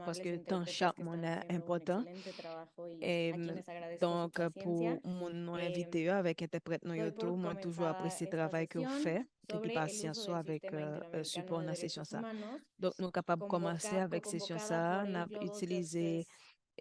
parce amables que tant intérpretes chaque que monde están est haciendo un important. excelente trabajo y Et a quienes agradezco su donc, pour paciencia. mon nous Em, invité avec interprète nous Doy tout, por moi toujours comenzada apprécié le esta travail que vous sesión faites et puis sobre el uso patience del avec Sistema Interamericano support de dans la session Derechos ça. Humanos, Donc, nous capables de commencer avec session co-convocada ça, por n'a el Global utilisé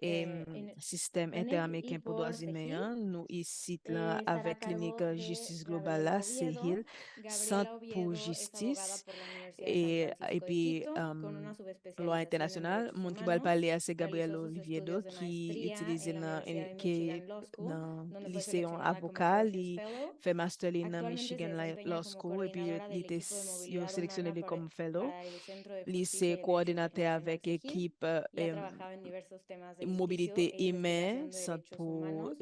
Justice système Clinic y interaméricain pour droits por humains, CEGIL. hein. Nous ici là Estará a avec clinique cargo de justice globale Gabriela là, c'est Oviedo. Hill, Centre Gabriela pour Oviedo es abogada justice por la Universidad de San et Francisco de puis Quito, con una loi subespecialización en internationale. derechos Mon qui va humanos. parler à c'est Gabriel Realizó sus Oviedo estudios de qui maestría utilise en la Universidad de qui est Michigan Law School, dans donde fue lycée en seleccionada como avocat, Precious il Fellow. fait master dans Actualmente se Michigan desempeña Law como School et puis coordinadora il del était equipo de sélectionné movilidad comme humana fellow. para el Centro de Lycée Justicia y Derecho coordinateur Internacional avec CEGIL équipe y ha trabajado en diversos temas de litigio mobilité e humaine, investigación de Centre derechos pour humanos.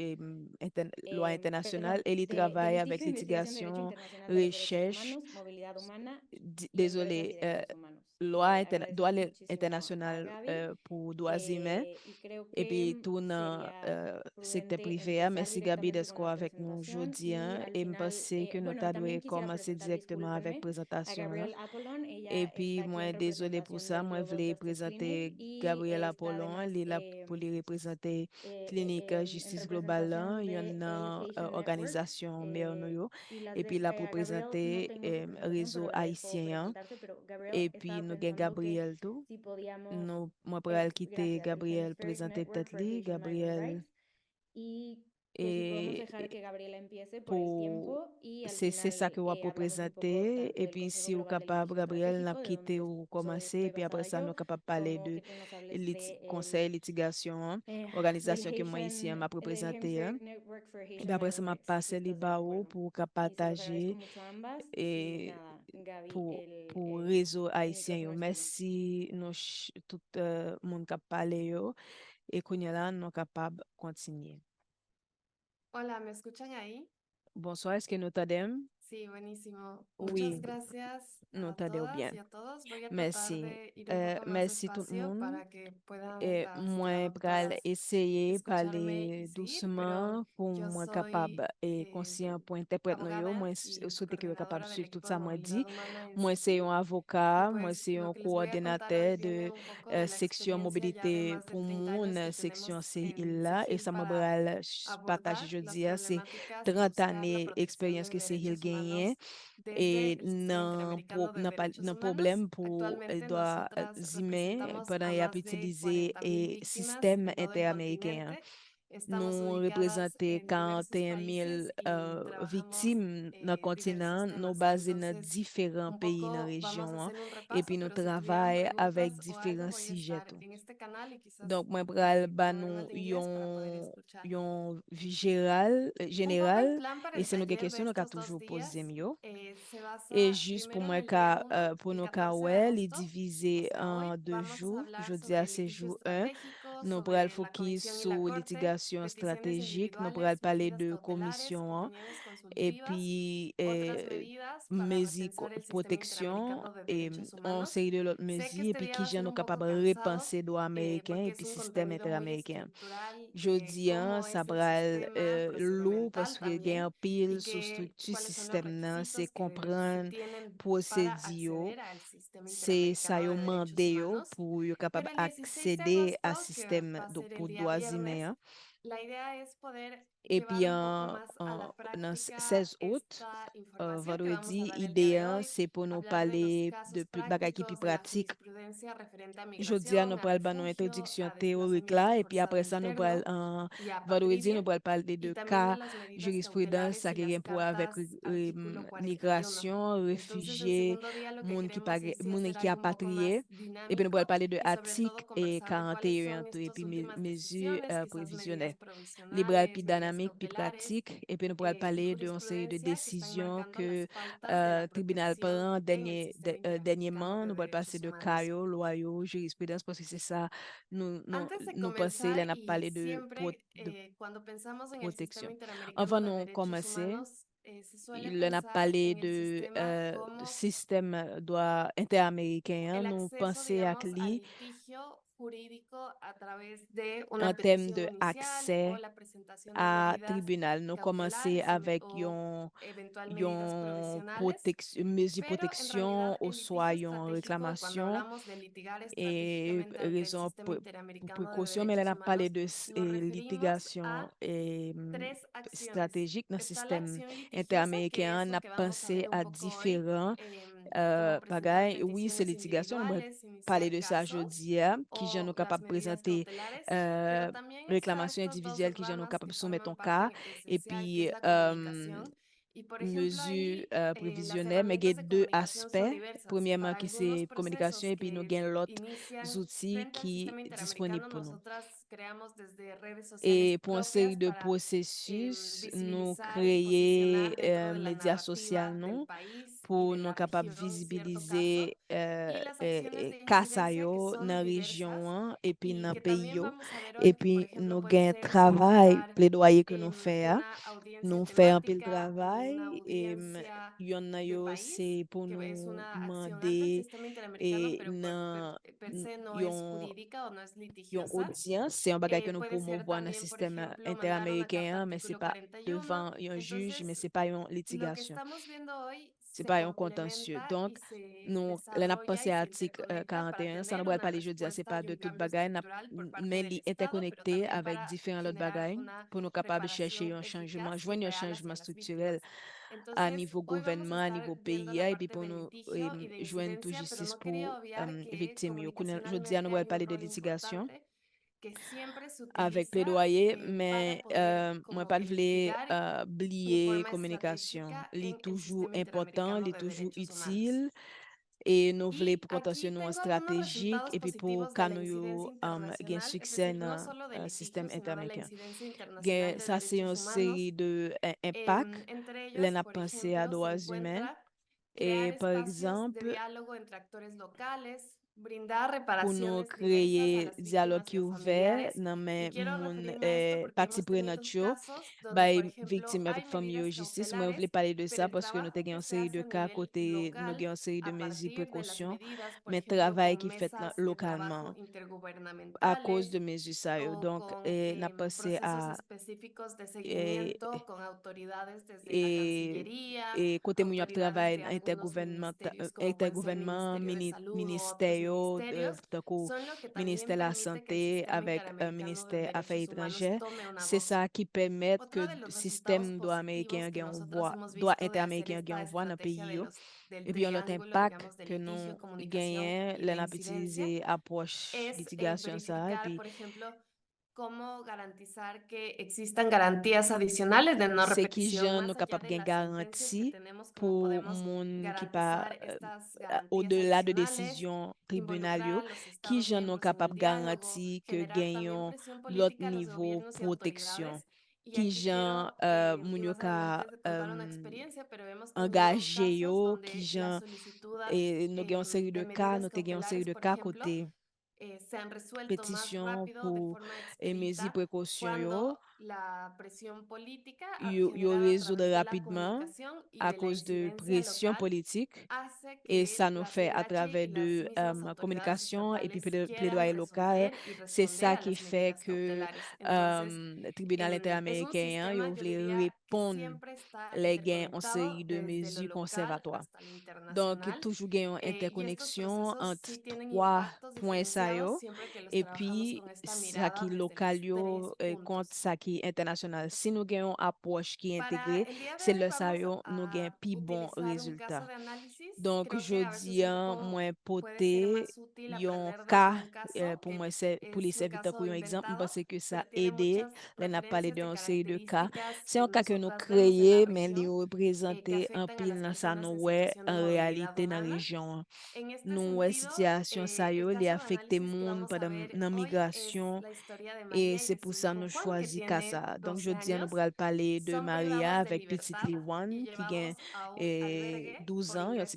loi internationale, Perdón, et il de travaille avec litigio, investigación de derecho litigation, internacional de los derechos recherche, humanos, movilidad humana y empresas y désolé, derechos humanos. droit Agradecemos muchísimo a international Gaby pour droits humains, y creo et puis que tout dans sería secteur prudente privé. Ah, empezar merci Gabi directamente con d'être la avec nous presentación aujourd'hui, y hein, al et je final, pense que nous bueno, devons también quisiera commencer presentar, directement avec discúlpenme, a présentation, hein. Gabrielle Apollon. Ella Et está puis, aquí moi, en désolé pour representación ça, del moi, je Global voulais Justice Clinic présenter y Gabriel está Apollon, además elle est là pour les représenter en Justice Globale, hein. representación Il y a de une El Haitian Network. organisation Mernoyo, Y las et puis là pour a Gabrielle no présenter tengo su presentación, réseau pero le dejo haïtien, hein. presentarse. Pero Gabrielle Et puis, estaba nous avons pensando que Gabriel tout. si podíamos, Nous, moi, pour aller quitter gracias, el Gabriel, Hemispheric présenter Network peut-être for lui, Haitian Migrant Rights, Gabriel, y que si podemos et dejar que Gabriela empiece por el pour tiempo y al c'est ça final que vous hablamos un poco présenter tanto et del puis Consejo si vous Global de capable Litigio Gabriel n'a Estratégico, de quitté donde ou commencer et estoy puis après basada ça yo, nous capable parler como de que tú nos hables de conseil litigation, hein, del organisation que moi ici m'a del présenté, hein. Hemispheric Network for Et puis Haitian après ça Migrant m'a Rights, si passé les estás de barreaux acuerdo. pour Y se los agradezco partager mucho a ambas. Y et nada, Gaby, pour réseau el haïtien yo. micrófono es tuyo. Merci nous tout monde qui parlé yo et qu'on y a là nous capable continuer. Hola, ¿me escuchan ahí? Bonsoir, est-ce que nous t'aidons? Sí, buenísimo. Muchas Oui, gracias nous a t'aidons todas bien. y a todos. Voy a tratar Merci. de ir un poco más Merci tout le despacio monde. para que puedan Et las moi, pral traductoras essayer escucharme y parler seguir, pero doucement pour yo moi soy capable et conscient pour interprète nous yo. abogada Moi, y souhaite que vous capable coordinadora de del suivre tout equipo de ça, moi dit. movilidad humana en Moi, c'est CEGIL. un Y avocat, moi, pues c'est lo un que les voy a contar hoy coordinateur viene de un poco de la section experiencia ya de mobilité más de pour 30 años moun, que section tenemos CI en là. Et CEGIL ça m'a para bral partager abordar las jeudi, c'est problemáticas y 30 buscar la années protección expérience de que CI derechos gagné. humanos desde Et el Sistema Interamericano de Derechos nan Humanos. problème pour Actualmente droits nosotras humains representamos pendant a y a más de utiliser 40.000 et víctimas système en todo el interaméricain. continente. Estamos Nous ubicadas représentons en diversos 41 000 países y trabajamos victimes dans le continent, diversos nous temas. basés dans Entonces, différents un pays dans la poco vamos a région, hein. hacer un Et puis repaso, nous pero si tuvieran travaillons avec preguntas o algo, différents voy a sujets estar tout. en este canal y quizás Donc, moi, pral ba nou probablemente en inglés para poder escuchar. yon vi général, Un poco el général, plan para et el si nou gen taller de question, nou ka estos dos toujou pose días yo. se Et basa juste pour primero en moi, el día uno, pour el nous, ka 14 de ouais, li agosto, o divisé sea, hoy en deux vamos a jours. hablar Jeudi à sobre c'est litigio jour 1. estratégico, Nous pral sobre la focus comisión y la sur corte, litigation peticiones stratégique. Nous pral individuales, parler medidas de cautelares, commission, hein, opiniones et consultivas, puis otras medidas para mesures repensar el sistema protection interamericano de et derechos on humanos. série de l'autre Sé que mesures et este puis día qui va a j'en ser nous un poco capable de cansado repenser droit américain porque et es puis un système contenido muy interaméricain. estructural de Jodi an, cómo sa es el pral sistema lourd procedimental parce que gen también an pil y sou struktur cuáles son los sistem nan, se requisitos que se kompran tienen para prosedi yo, acceder al sistema se sa interamericano yo de derechos mande yo humanos. pou yo kapab Pero el 16 de aksede a agosto, que sistem va a ser pou el día doaz imen viernes, an. la idea es poder Et puis llevar un poco más a la nan práctica 16 août, esta información que vamos a vendredi, dar el día ide de an, hoy, se pou nou hablar de los pale casos de bagay ki pi prácticos de la pratik. jurisprudencia referente a Jodi an migración, nou a pral ban nou refugio, introduksyon a teorik desplazamiento la, e pi forzado apre sa nou pral, interno y a vendredi nou apatridia, pral pale y de también de ka las medidas jurisprudence cautelares sa y ki las gen pou avek cartas artículo 41. migration, Entonces, el refugie, segundo día lo que moun ki, queremos es sí moun hacer ki algo un poco apatriye, más e pi nou pral dinámico pale de y sobre atik todo e conversar de cuáles 41 son tou, e estas pi últimas mezu decisiones, quizás medidas previsionè. Liberal pi provisionales, medidas dynamique, pi cautelares pratique, et puis nous pourrons y parler d'une série de jurisprudencia que están décisions marcando que las pautas de la tribunal protección prend en el sistema interamericano dernièrement. de Nous pourrons passer derechos de humanos. caillou, loyaux, jurisprudence, parce que c'est ça, Antes de nous pensons, comenzar là, n'a y parlé siempre de cuando pensamos en el sistema protection. interamericano Avant de nous derechos commencer, humanos, se suele il en a pensar parlé en el sistema de como système droit interaméricain, hein. el Nous acceso, pensons à digamos, al lui litigio jurídico a través de una en termes petición de inicial o accès la presentación de à medidas tribunal. Nous commençons cautelares avec o eventual medidas une provisionales, mesure de pero en realidad protection ou el litigio soit une estratégico, cuando réclamation hablamos de litigar et estratégicamente ante el raison sistema interamericano de précaution, mais elle derechos a parlé humanos, de nos referimos litigation a tres acciones. stratégique dans le Está la système acción litigiosa, que interaméricain. es On lo a que vamos a pensé ver un à poco hoy, différents cómo presentar bagailles. Oui, c'est peticiones litigation. On va individuales, parler iniciar de ça casos jeudi, qui j'en o est las capable de medidas présenter cautelares, pero euh, también está réclamation estos dos individuelle, qui j'en est ramas capable que de soumettre forman ton parte de cas, lo et esencial, que es puis la comunicación. Y por ejemplo, mesures ahí las prévisionnelles, mais il y a herramientas de deux comunicación son aspects. diversas. Premièrement, Para qui algunos c'est communication, procesos et puis nous que avons l'autre inician outils frente al qui sistema est disponible interamericano, pour nous. nosotras creamos desde redes sociales Et pour une série propias de para processus, nous visibilizar y créer posicionar dentro de la médias sociaux, narrativa del non, país y pour de nous la capables de región cierto caso, visibiliser y las acciones de cas sa incidencia que yo dans son la région diversas hein, et puis y dans le que pays también yo. vamos a ver Et hoy, que por puis ejemplo nous puede gain ser travail, solicitar plaidoyer que nous fait, hein. una audiencia Nous fait un peu le temática o una travail et audiencia yon a de yo país, c'est pour que es nous una acción ante el demander sistema interamericano, et pero per se no es yon jurídica o no es yon litigiosa. audience, c'est un bagage que nous Puede ser promouvoir dans le también, por système ejemplo, mandar una carta interaméricain, mais c'est artículo pas 41. devant un juge, mais Entonces, c'est pas une lo que litigation, estamos viendo hoy c'est se pas un contentieux. complementa Donc, y se nous, là, n'a desarrolla pensé y à se l'article interconecta para 41, ça tener nous va una parler jeudi, c'est respuesta pas y de un toute cambio bagaille, estructural por parte mais del li Estado, pero interconnecté también avec para différents autres generar bagailles una pour nous capables de chercher reparación un changement, eficaz y joindre un real hacia changement las structurel víctimas. à Entonces, niveau hoy vamos a gouvernement, à niveau estar viendo pays, la et puis parte pour de nous litigio y de joindre tout incidencia, pero justice no quería pour obviar que victimes. Jeudi, nous comunicacionalmente va hay un parler de rol litigation importante que siempre se avec utiliza plaidoyer, para mais poder moi como pas que voulais litigar de oublier forma communication. estratégica Il est en el toujours sistema important, il interamericano est de toujours derechos humanos. utile et nous voulons Y pour aquí contentieux nous tengo algunos stratégique resultados et puis pour positivos de quand la nous incidencia gain internacional, es succès decir, no dans solo de le système litigio, sino de la interaméricain. incidencia internacional de Ça, c'est une derechos humanos. série de impacts. Entre Là, ellos, on a por pensé à ejemplo, se droits humains. encuentra crear Et par espacios de exemple, diálogo entre actores locales, brindar pour nous reparaciones diversas a créer las dialogue víctimas y qui est a ouvert, familiares. non Y mais quiero mon referirme a esto porque partie hemos tenido prenante chaud, casos donde, por by ejemplo, victime hay avec famille ou medidas justice. Moi, je voulais cautelares, parler de pero ça el parce que nous trabajo avons que une se série hace de a cas nivel côté, nous avons local une série de a mesures partir de las précautions, medidas, por mais ejemplo, travail con qui fait mesas de trabajo localement à cause intergubernamentales de mesures ça. o Donc, con n'a passé procesos à específicos de et, seguimiento con autoridades desde la et, Cancillería, et côté mon autoridades travail de algunos intergouvernement, ministerios, como pueden ser intergouvernement, Ministerio de Salud o otros ministère, ministerios, donc au son lo que también ministère de la permite que el Santé sistema avec un interamericano de ministère Affaires derechos humanos étrangères. tome una C'est voz. ça qui permet que Otro de le los resultados système droit positivos américain que gagne une nosotras voix, hemos droit visto de hacer interaméricain gagne esta une voix dans le estrategia pays. del Et puis, un autre triángulo, impact digamos, de que litigio, nous comunicación gagnons, y de là, on a incidencia, utilisé approche es litigation ça, et verificar, puis por ejemplo, cómo garantizar que existan garantías adicionales de no c'est qui repetición, gens nous más allá capables de de las sentencias que garantie tenemos, cómo pour podemos monde qui pas garantizar estas garantías au-delà de adicionales, décision involucrar tribunal, a los qui Estados gens nous miembros en el capables de diálogo, garantir que generar también gagnons presión l'autre política a los niveau gobiernos y protection, autoridades. Y qui aquí gens quiero, moun y yo más ka adelante, contar una experiencia, pero hemos tenido engagé casos yo, qui donde la gens solicitud et nous avons une série de de cas, medidas nous avons une série cautelares, de por cas ejemplo, côté se han resuelto más pétition rápido de pour forma mesures expedita précaution yo, cuando la presión política yo generada a résoudre través de la rapidement comunicación y à de la cause de incidencia pression local politique. hace Et que ça nous la fait à CIDH travers y las de mismas autoridades communication et puis estatales quieran plaidoyer local. resolver y C'est responder ça a qui las fait medidas que cautelares. Entonces, le tribunal es un interaméricain, il sistema, yo voulait diría, que répondre siempre está les gains en interconectado série de desde lo mesures local conservatoires. hasta lo Donc, internacional. toujours gain une Y estos interconnexion procesos entre sí tienen trois impactos points ça diferenciados yo, siempre que los et trabajamos puis con esta ça mirada qui desde local los yo tres contre puntos. ça qui international. Si nous gagnons une approche qui est Para intégrée, el día de c'est hoy le ça vamos yo, nous gagnons a plus bon utilizar un caso résultat. de análisis. Donc, Creo que je a veces dis, un poco moi, puede ser poté, más útil yon aprender desde cas, un caso pour que moi, c'est pour les es un serviteurs, pour caso un exemple, parce inventado, que ça pero tiene aide. muchas Là, on a parlé referencias de d'une série de cas. características C'est que un cas que nous nosotras vemos en la créé, mais il región représente que un afectan a pile las dans sa personas nous, en ouais, situación de en movilidad réalité, dans la humana. région. En este Nous, ouais, sentido, situation, ça y el est, il caso de affecté análisis que monde vamos a pendant ver la hoy es migration. la historia de Et María y c'est de pour su ça hijo nous Juan, que choisi tiene ça. Donc, 12 je dis, nous años. allons parler de Son Maria privados de avec petit libertad Liwan y qui gagne llevados a un albergue 12 por ans. Il y a un petit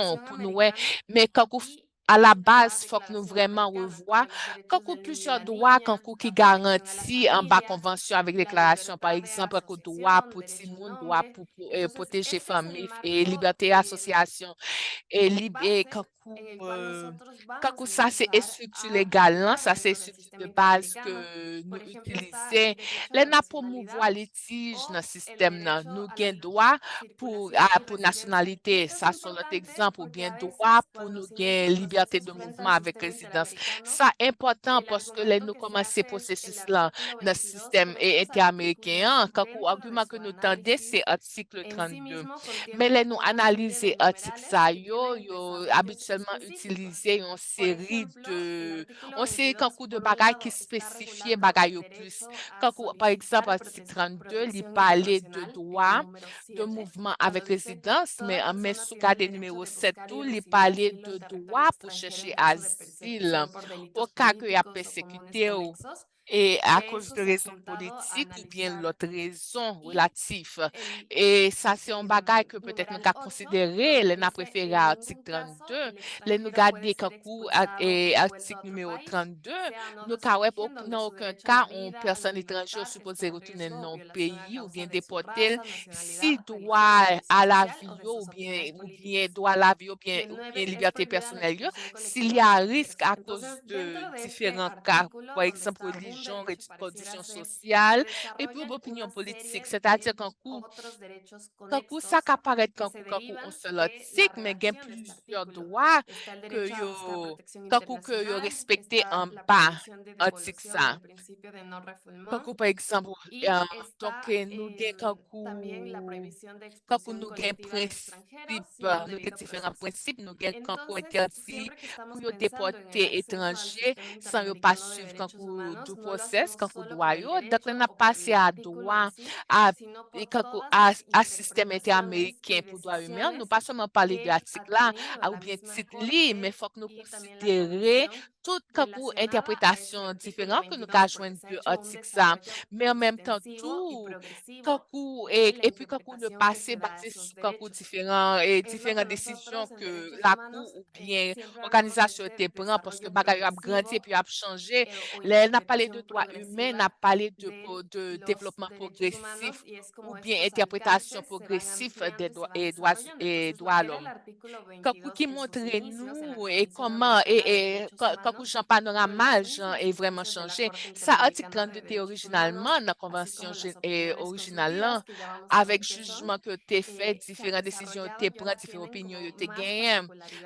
institution pour nous, mais quand vous à la base, la faut que nous Declaración vraiment Americana revoir de los Derechos quand del Niño y plusieurs la droits, Niña, quand qui la protección de la garantit en bas familia, convention avec la déclaration, par libertad de exemple, que droit asociación, pour tout derecho le al monde, droit nombre. pour Entonces, protéger este es el famille et marco liberté d'association et, et base en el cual nosotros vamos quand a ça c'est empezar structure a légale, là, aplicar ça c'est dentro del structure de sistema base interamericano. que nous Por ejemplo, está utilisons. el derecho a Les la n'a promouvoir nacionalidad litige dans le o el système, là. derecho Nous a gain la droit circulación y pour residencia. Y nationalité, esto es ça c'est l'autre importante exemple, ou porque bien a droit veces pour cuando nous se gain inician liberté procesos de frente mouvement al avec sistema résidence. interamericano, Ça important el parce que les argumento nous que se commencer hace es el processus-là artículo dans le 22, système pero estos interaméricain, artículos quand dentro de argument que su nous tendez, c'est análisis article en sí 32. mismo Mais contienen les nous una serie de analyser article numerales ça, que tienen yo desarrollos habituellement específicos. utiliser une Por série ejemplo, el de, artículo on sait quand 22, coup de por un bagaille qui lado, está spécifiait regulando bagaille el au plus. derecho a Quand, par exemple, solicitar article 32, il protección parlait de internacional en el droit número de 7, mouvement cuando avec dice résidence, toda mais persona sous tiene el cadre derecho numéro de 7, buscar y tout, il recibir parlait asilo de en territorio droit pour extranjero chercher en caso de asile persecución por au delitos cas qu'il y a políticos o comunes persécuté ou conexos, et y à que cause eso de se ha raisons sentado a politiques ou bien analizar. l'autre raison Y relative. el Et ça, c'est un bagage que peut-être nous numeral avons 8, considéré, donde les n'a dice, préféré en article ningún caso 32, el les nous extranjero puede garder ser quand coup expulsado o et devuelto a article otro numéro país, 32, sea no nous de su avons origen, donde dans su aucun derecho a la cas, une vida, a la personne étrangère libertad supposée está en retourner riesgo dans o le violación a pays ou causa bien de su déporter raza, si nacionalidad, religión, droit condición à la social o vie de sus opiniones ou bien políticas. droit à la vie Y el ou bien 9 es liberté prohibida la personnelle, expulsión s'il colectiva y de a extranjeros. risque à cause Entonces, de dentro de este différents cas, artículo par donde exemple está un religion, derecho, pareciera conditions ser, sociales, se et puis desarrollan opinion una politique, serie c'est-à-dire de qu'un coup, otros derechos ça conexos apparaît que se quand un derivan seul de la article, mais il y a redacción de este plusieurs artículo. droits Está el que derecho a buscar yo, protección que yo internacional, respecté está en la bas prohibición de article devolución ça. del principio de no refoulement Quand par exemple, y donc está nous gain también la prohibición de quand expulsión nous gain colectiva de principe, extranjeros sin un nous gain debido différents proceso. principes, nous gain quand Entonces, interdit siempre que pour estamos yo pensando en el déporter acceso al étranger sistema sans yo pas interamericano de suivre derechos humanos, du no lo process, hacemos quand solo por droit el yo, donc on derecho a o por passé el à artículo en droit sí, à sino et por todas à, las système interpretaciones y interaméricain pour droits humains, nous decisiones pas seulement parler de que ha l'article là, tenido ou la bien misma titre li, mais Corte faut que nous y también la considérer Comisión toute relacionada a este interprétation artículo différente que nous avons 22, porque joindre se ha de hecho un l'article ça, desarrollo mais en même temps extensivo y tout progresivo de la et puis quand le interpretación que passé se da a basé esos sur quand derechos. Es lo que différentes décisions nosotros en que derechos la cour humanos ou bien siempre hablamos de organisation este te prend parce que desarrollo bagaille a grandi et progresivo puis a changé. o Elle n'a parlé de interpretación droits humains, n'a progresiva parlé de de los développement derechos humanos progressif y es ou como bien estos interprétation alcances se van progressive des ampliando y se droits van desarrollando. et Entonces, lo droits à que era el l'homme. artículo Qui 22 en sus montre inicios en la nous et Convención comment Americana de Derechos quand Humanos Jean con las panoramage mismas est vraiment sentencias de la changé. Corte Ça, article Interamericana 32 de était Derechos originalement Humanos, dans la así convention como las opiniones originale consultivas, là, que ya vamos a ver avec qué son, jugement que tu fait, se han différentes décisions desarrollado tu y prends, ahora différentes tienen opinions como tu más gagné.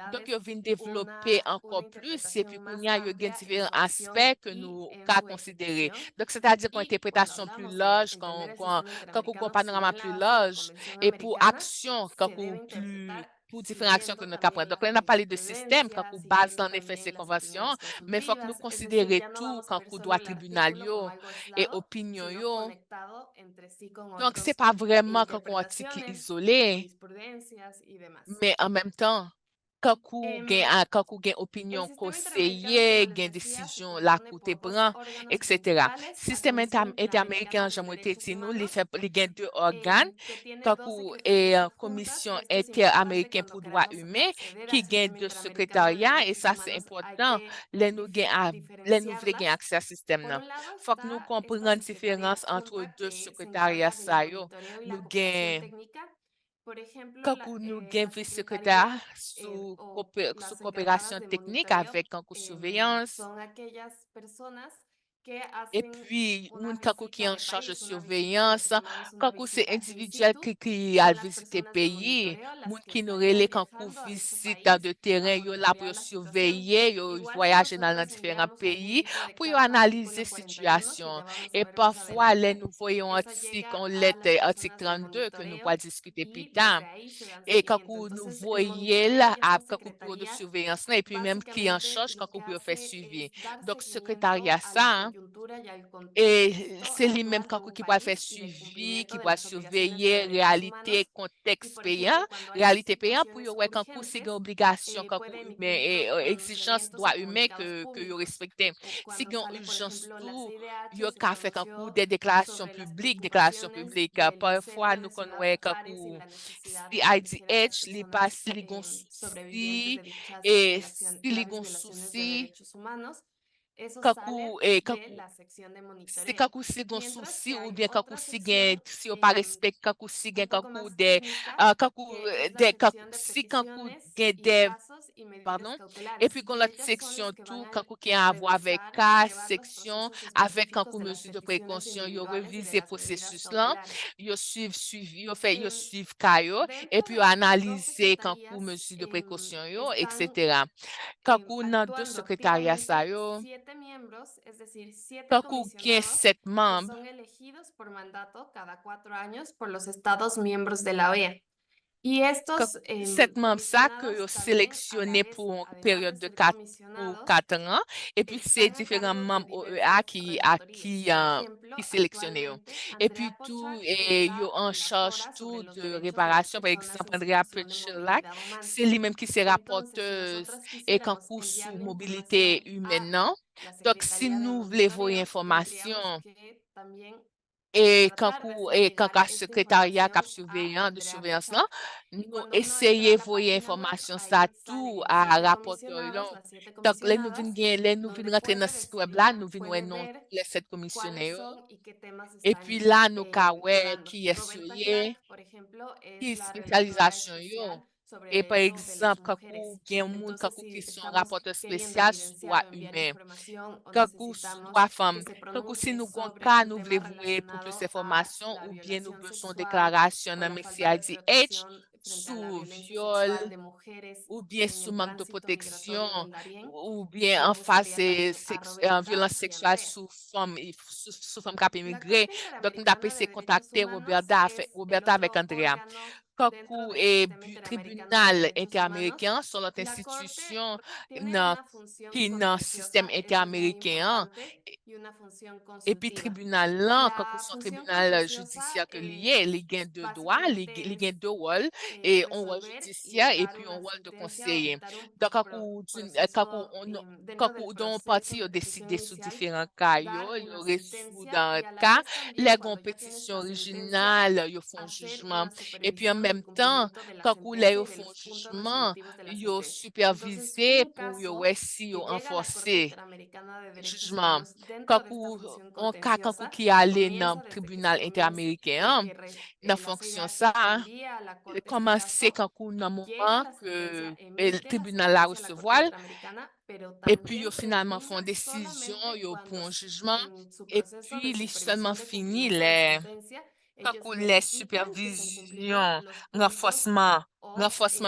Donc, particularidades, ils viennent développer una encore plus et puis interpretación qu'on más y a eu amplia en différents su acción aspects que y nous en avons su considérés. ejecución. Donc, c'est-à-dire qu'une Y cuando interprétation plus hablamos de large, entender el sistema quand on interamericano, un pues si panorama bien la plus base la large Convención et pour Americana, action, quand se on debe plus interpretar pour différentes actions que siguiendo nous apprenons. también Donc, la là, on a parlé de système, quand jurisprudencia, on base siguiendo dans l'effet ces también las conventions, opiniones mais il faut que nous consultivas, es decir, considérions ya no tout vamos a quand ver on solo doit el tribunal artículo como yo algo et aislado, opinion sino yo. conectado entre sí con Donc, c'est otros pas vraiment quand on article interpretaciones, isolé, jurisprudencias y demás. mais en même temps, quand on gagne El opinion sistema interamericano, conseiller, como les gagne decía, se décision, la compone cour te por dos prend, órganos etc. principales, la Système Comisión Interamericana interaméricain, de los j'aimerais te Derechos dire, nous, Humanos, les gagne deux organes, que tiene quand dos on secretarías est adjuntas, commission y esto es importante interaméricaine cuando pour droits queramos humains, acceder al qui gagne sistema deux interamericano de secrétariats, et derechos ça, c'est humanos. Hay important, que les nous gagnent les nous voulons gagner diferenciarlas. accès à ce système Por là. un lado Faut que nous está esta comprenions la secretaría différence entre adjunta deux que se secrétariats, encarga del ça, yo. monitoreo y la Nous cooperación gagnons técnica. Por ejemplo, quand nous gagnons la vice-secrétaire secretaría o sous las encargadas coopération de technique monitoreo avec en surveillance. son aquellas personas que Et hacen puis, una moun kakou qui visita en de charge de país, una visita, lo que surveillance, llamamos una kakou c'est visita in individuel situ, qui a son las visité personas de pays, monitoreo moun las que qui nous estarían relève quand vous viajando a dicho visitez país de a terrain, yo là pour monitorear la situación. surveiller, yo Igual si voyager dans nosotros différents enviamos algún pays, tipo de pour yo carta, analyser artículo 41, que situation. ya vamos a Et ver más parfois, les adelante, nous voyons esa article, llega on a lettre, las article personas de 32 que nous monitoreo pourrons discuter plus y tard. desde ahí se dan Et quand seguimiento. nous Entonces, el voyons monitoreo là, y à esta quand pour de secretaría surveillance là, et puis même qui en básicamente charge quand lo que on peut faire hace suivi. es dar Donc, seguimiento secrétariat a las ça, hein, coyuntura y al et contexto c'est lui-même actual de un qui va faire país y del suivi, qui cumplimiento de va las obligaciones de surveiller derechos réalité, humanos. Y, contexte por payant, ejemplo, cuando hay réalité payant pour situaciones yo ouais quand sigue urgentes, obligation, quand puede humain emitir et exigence pronunciamientos o droit humain comunicados que yo públicos. respecte. O Si cuando gen sale, por urgence ejemplo, la tout, CIDH yo se ka fait quand pronunció des déclarations sobre las publiques, preocupaciones del parfois incendio nous de connaissons Ciudad quand Juárez y la necesidad si de proteger a las IDH, li pas personas si li gon sobrevivientes souci, de dichas et si li graves gon violaciones de souci, derechos humanos. Eso sale kakou, de la sección de c'est monitoreo. kakou si gon Mientras souci que ou hay bien kakou otra si gen, sección si yo pa respect, kakou si un gen poco kakou más de, técnica, que es la sección de si kakou peticiones gen y de, casos y medidas pardon, et puis cautelares. kon Y lot ellas son las section que van tout, a kakou ki an avwa avek revisar y ka, llevar los section, procesos avek específicos kakou de las mesure de peticiones précaution, yo individuales y de revize las medidas processus lan, cautelares. yo yo Em, suiv ka yo, et Dentro puis yo de estas dos analize kakou secretarías mesure de précaution yo, están etc. Kakou nan deux actuando secrétariats sa activamente yo, 7 miembros, es decir, 7 kakou gen comisionados 7 que membres, son elegidos por mandato cada 4 años por los estados miembros de la OEA. Y estos sept membres ça que yo comisionados también, sélectionné pour une además de période de ser 4 comisionados, ans, et puis c'est están a différents cargo de membres OEA diversas relatorías. Por qui ejemplo, sélectionné. actualmente Et puis Andrea tout, Pochak et yo es la en charge relatora sobre tout los de derechos de las réparation, par personas exemple, en Andrea situación de Petchelac, movilidad humana. c'est lui-même qui s'est Entonces, si rapporteuse nosotras et quisiéramos concours sous enviarle mobilité información humaine, a non? la Donc, si Secretaría de nous voulons voir Monitoreo, tendríamos information, que también et tratar de quand hacerle ka llegar esta secrétariat, cap información a surveillant de Andrea surveillance là, Pochak. Y nous cuando uno entra a essayer la voyer página web, information ça ahí tout salen los à 7 rapporteur là. comisionados, las 7 Donc, comisionadas, les nous vinn donde rentrer dans puede, ce site web là, nous vinn ouais puede non ver les 7 commissionnaires. cuáles son y qué temas Et puis están là, nous ka ouais llevando. qui est Roberta souillé, Clark, por ejemplo, es qui la relatora spécialisation yo. especial sobre Et par derecho de las exemple, mujeres. kakou gen moun Entonces, kakou qui si sont estamos rapporteurs queriendo spéciaux sur evidenciar droit o enviar humain. información o Kakou sous necesitamos droit que femme, se kakou si pronuncie nous gon sobre ka, un nous tema voulons voir pour plus relacionado a d'informations la ou bien nous violación besoin sexual déclaration o dans la Messi falta de IDH protección frente a la sous violencia viol sexual de mujeres ou bien en sous el manque de tránsito protection migratorio del Darién, ou bien en yo face buscaría también a violence Roberta y a sexuelle Andrea. sous femme qui a La immigré. Corte Donc, nous avons Interamericana de essayé de Derechos contacter Humanos es el Roberta avec otro Andrea. órgano dentro Kakou del et Sistema Interamericano de tribunal Derechos Humanos, interaméricain sont l'autre y la Corte institution tiene nan, una función qui nan système contenciosa, eso es muy interaméricain. importante, y una función Et puis consultiva. tribunal Y là, quand la son función tribunal contenciosa judiciaire que lié, les gains de droit, les básicamente gains es de rôle, et on rôle resolver y judiciaire, et dar puis on una rôle de sentencia o conseiller. dictar un Donc, proceso quand dentro del on don proceso parti de yo petición décider sur inicial, différents cas, dar yo una reçu sentencia dans y a la cas, vez también les gon cuando ya tienes pétition la sentencia, originale, yo font hacer jugement. una Et puis en supervisión del même temps, cumplimiento de la quand les sentencia yo y de font los puntos jugement, resolutivos de la yo sentencia. Entonces, supervisé un pour yo caso si que yo llega a la Corte renforcer Interamericana de Derechos jugement. Humanos dentro de esta Kakou, función on ka kakou contenciosa ki ale comienza nan desde que tribunal se de interaméricain, que nan la fonksyon CIDH sa, envía a la Corte este komanse caso, kakou nan llega mouman la ke sentencia, le emite la tribunal la sentencia a la Corte recevoil, Interamericana, pero et puis yo también finalement font termina desisyon, solamente yo cuando pon jujman, en su et proceso de puis li seulement supervisión de fini cumplimiento de sentencia, ellos kakou les verifican que se han cumplido supervision, los puntos renforcement o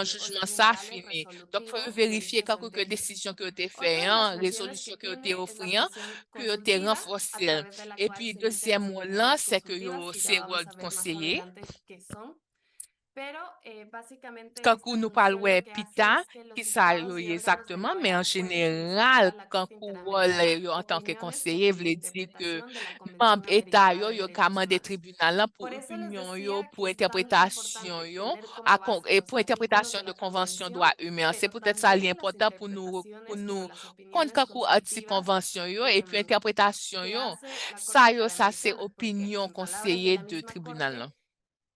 jugement los sa umbrales fini. Donc, faut resolutivos de vérifier dicha kakou ke sentencia. desisyon que yo te Otra fait, de las funciones que résolution que yo te tiene es la offri, función que yo te consultiva, a renforcer. través de la Et cual puis, se emiten las deuxième mot là, opiniones c'est que consultivas, yo y ya c'est vamos rôle a ver más conseiller. adelante qué son. Pero básicamente Kankou esta nou pal función wè lo que hace pita, es que ki los sa estados yo y ye órganos de la exactement, men en OEA pueden solicitar a general, la Corte kankou wòl Interamericana yo an tanke opiniones konseye, sobre la vle di ke interpretación de la mamb Convención eta Americana de yo Derechos kaman de Humanos. tribunal la pou Por eso les opinyon yo, decía que pou es tan interpretasyon importante yo, tener como base pou los artículos interpretasyon de de la konvansyon Convención, doa humen. Se pero pou tèt sa li también las important pou interpretaciones o nou las kont opiniones kakou arti consultivas konvansyon yo, et puis interpretasyon que yo, hace la Corte sa se Interamericana, porque opinyon en palabras de konseye la de misma tribunal Corte, la.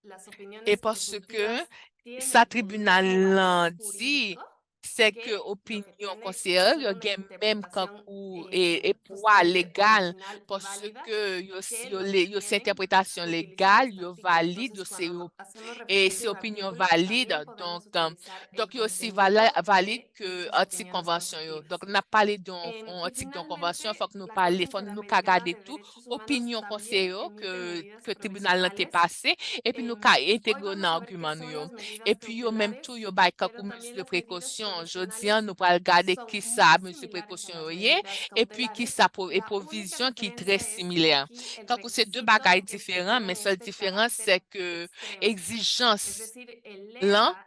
las Et opiniones parce que consultivas sa tienen el tribunal mismo valor lan di, jurídico c'est que que lo que opinion tiene conseillère, ser yo una gen même interpretación kankou et pouvoir justamente légal, original y parce válida que que lo que yo se tienen interprétation utilizar légale, este yo artículo. valide, Entonces, cuando hacemos et referencia c'est a un opinion artículo, también valide, podemos utilizar el donc yo aussi contenido valide de que sus article opiniones convention yo. consultivas. Donc, n'a parlé d'un Y article de finalmente, convention, faut que nous la Corte parler, faut nous ka Interamericana gade de tout, Derechos Humanos opinion conseiller también yo, emite medidas que tribunal lan te provisionales. passé, et puis nous ka Hoy intégrer vamos nan a ver qué argument nou son yo. las medidas Et puis yo même tout, cautelares, yo bay kakou pero mesure también de las medidas précaution. Jodi an, provisionales nou pral gade son ki sa muy mesure de similares a précaution yo las ye, medidas et puis ki cautelares. sa et La única provision qui très diferencia es que similaire. aquí el Kakou c'est deux bagailles requisito es que différents, mais tienen seule este différence, c'est carácter que extremo. Es exigence decir, lan, eleva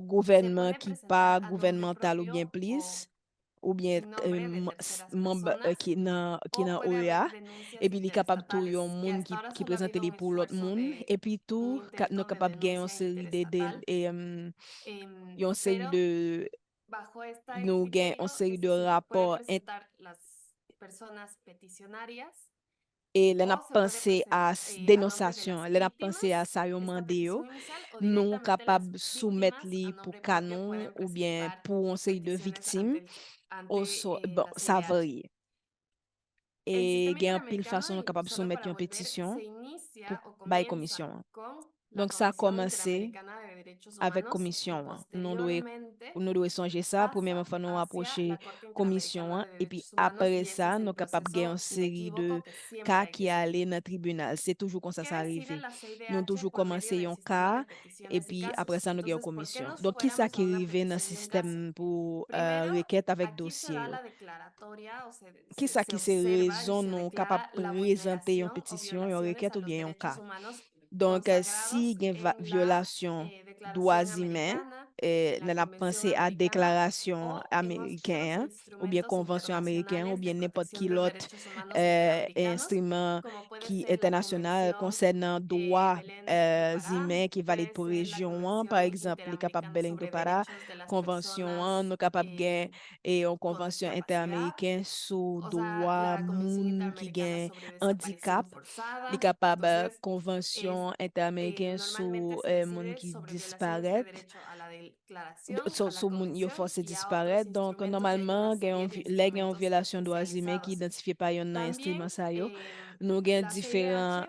gouvernement qui puede pas presentar a nombre gouvernemental ou bien propio plus. ou bien membre qui nan OEA, et puis li kapab tou yon moun qui présente li pour l'autre moun, et puis tout nou kapab gen yon série yon série de Bajo esta nou gen yon criterio série es de decir, pueden rapport presentar las personas peticionarias et lè o nap se puede pense à a nombre de dénonciation, las lè nap pense à víctimas sa yon esta mande yo, petición inicial o nou directamente kapab las soumettre víctimas li a pour nombre propio canon pueden ou bien presentar pour yon série de peticiones victimes, bon, la ça CIDH. varie. El Et sistema gen pile interamericano, façon nou kapab solo soumettre para yon volver, pétition se pour inicia o bay comienza commission an. con la Donc ça a Comisión commencé Interamericana de Derechos avec Humanos y commission an. posteriormente Nou dwe sonje sa, premièrement faut nou pasa hacia approcher la Corte commission Interamericana an, de et puis Derechos Humanos après y ese ça, es el nou kapab gen yon proceso série de inequívoco que siempre cas hay qui que ale seguir. nan tribunal. C'est toujours comme ça ¿Qué decide arrive. la Nou CIDH toujours por medio commencé del yon sistema de cas, et peticiones y puis après casos? ça nou gen yon Entonces, ¿por qué commission. nos Donc, qui sa fuéramos a qui una rive nan petición y un caso? système pour Primero, requête avec aquí se dossier da yo? la declaratoria o Qui sa se qui se observa y raison se nou kapab declara la présenter yon vulneración o pétition, yon violaciones requête a ou los bien yon derechos cas? humanos Donc, si consagrados gen en la violation droits Declaración humains, Americana, en la nan ap Convención pense à Americana déclaration o en otros américaine, ou bien instrumentos convention américaine, ou internacionales de bien n'importe protección qui de l'autre derechos humanos interamericanos, instrument como puede qui ser la international Convención concernant droits Belén de Pará, humains qui valide puede pour ser la région, par Convención exemple, li kapab Interamericana Belém do sobre Pará, Derechos de las convention Personas nou kapab gen yon con convention Discapacidad, interaméricaine sous o sea, droit la Convención moun qui Interamericana gen sobre handicap, Desaparición Forzada. li kapab Entonces, convention interaméricaine normalmente sous se moun decide qui sobre violaciones de disparaît, derecho a la declaración, a la sous moun yo convención forcé y a otros disparaître. Donc, instrumentos, y hay una normalement, serie de lè gen yon instrumentos violation droits humains qui especializados. identifiye pa yon nan También instrument sa yo. Nou gen la diferents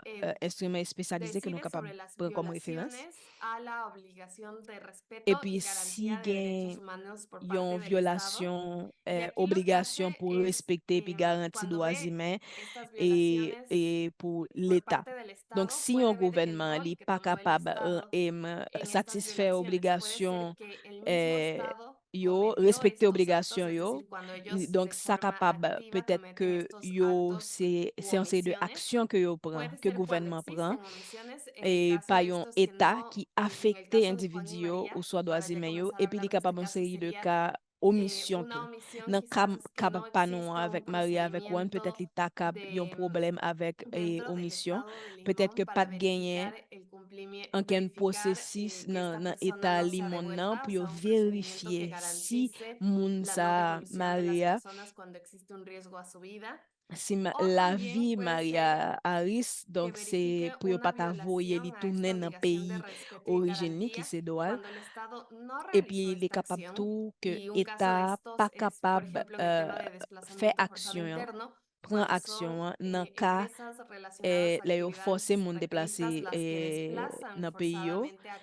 CIDH instruments spécialisés que nou decide kapab sobre las pren comme référence. violaciones a la obligación de Et respeto y puis, garantía si de derechos gen humanos por yon parte del Estado. violation, Y aquí lo que obligation hace pour es, respecter puis garantir cuando droits ve humains estas et violaciones pour por l'État. parte del Donc, Estado, si yon puede ver el gouvernement rol li que pa tomó el kapab Estado en estas satisfaire violaciones. Puede ser obligation que el mismo Estado yo, cometió respecter estos actos, obligation es yo, decir, cuando ellos donc de ça forma capable activa peut-être cometen que estos yo actos u c'est un série de omisiones. actions que yo prend, Puede que ser cuando gouvernement prend, existen omisiones, en el et caso pa de yon estos que état no, qui en el affecte caso de Juan y individu yo María, ou soit droits para ya humains yo, comenzar a et puis li hablar de este capable une caso, série de sería cas omission una tou. omisión Nan quizás es que no pa nou exista un avec Maria avec Juan, peut-être li procedimiento ta kab yon problème avec dentro del omission, estado de peut-être que Limón pat para genyen verificar el cumplimiento, anken verificar processus que esta nan persona état no li sea moun nan devuelta, o pou yo sea, un procedimiento que verifiye si garantice moun la no sa devolución de las Maria, personas cuando existe un riesgo a su vida. si O la también vie puede ser Maria Harris, que donc verifique c'est pou yo una pat avoye li violación a esta tournen nan obligación de peyi respeto y origine li ki garantía se doal, cuando el Estado no et realizó puis li esta kapab acción. tou ke Y un caso de état estos pa es, por kapab ejemplo, en el tema de fè desplazamiento forzado aksyon yan, interno, pran cuando aksyon son an nan ka empresas relacionadas a le yo force actividades moun deplase extractivistas las que desplazan nan peyi yo. forzadamente a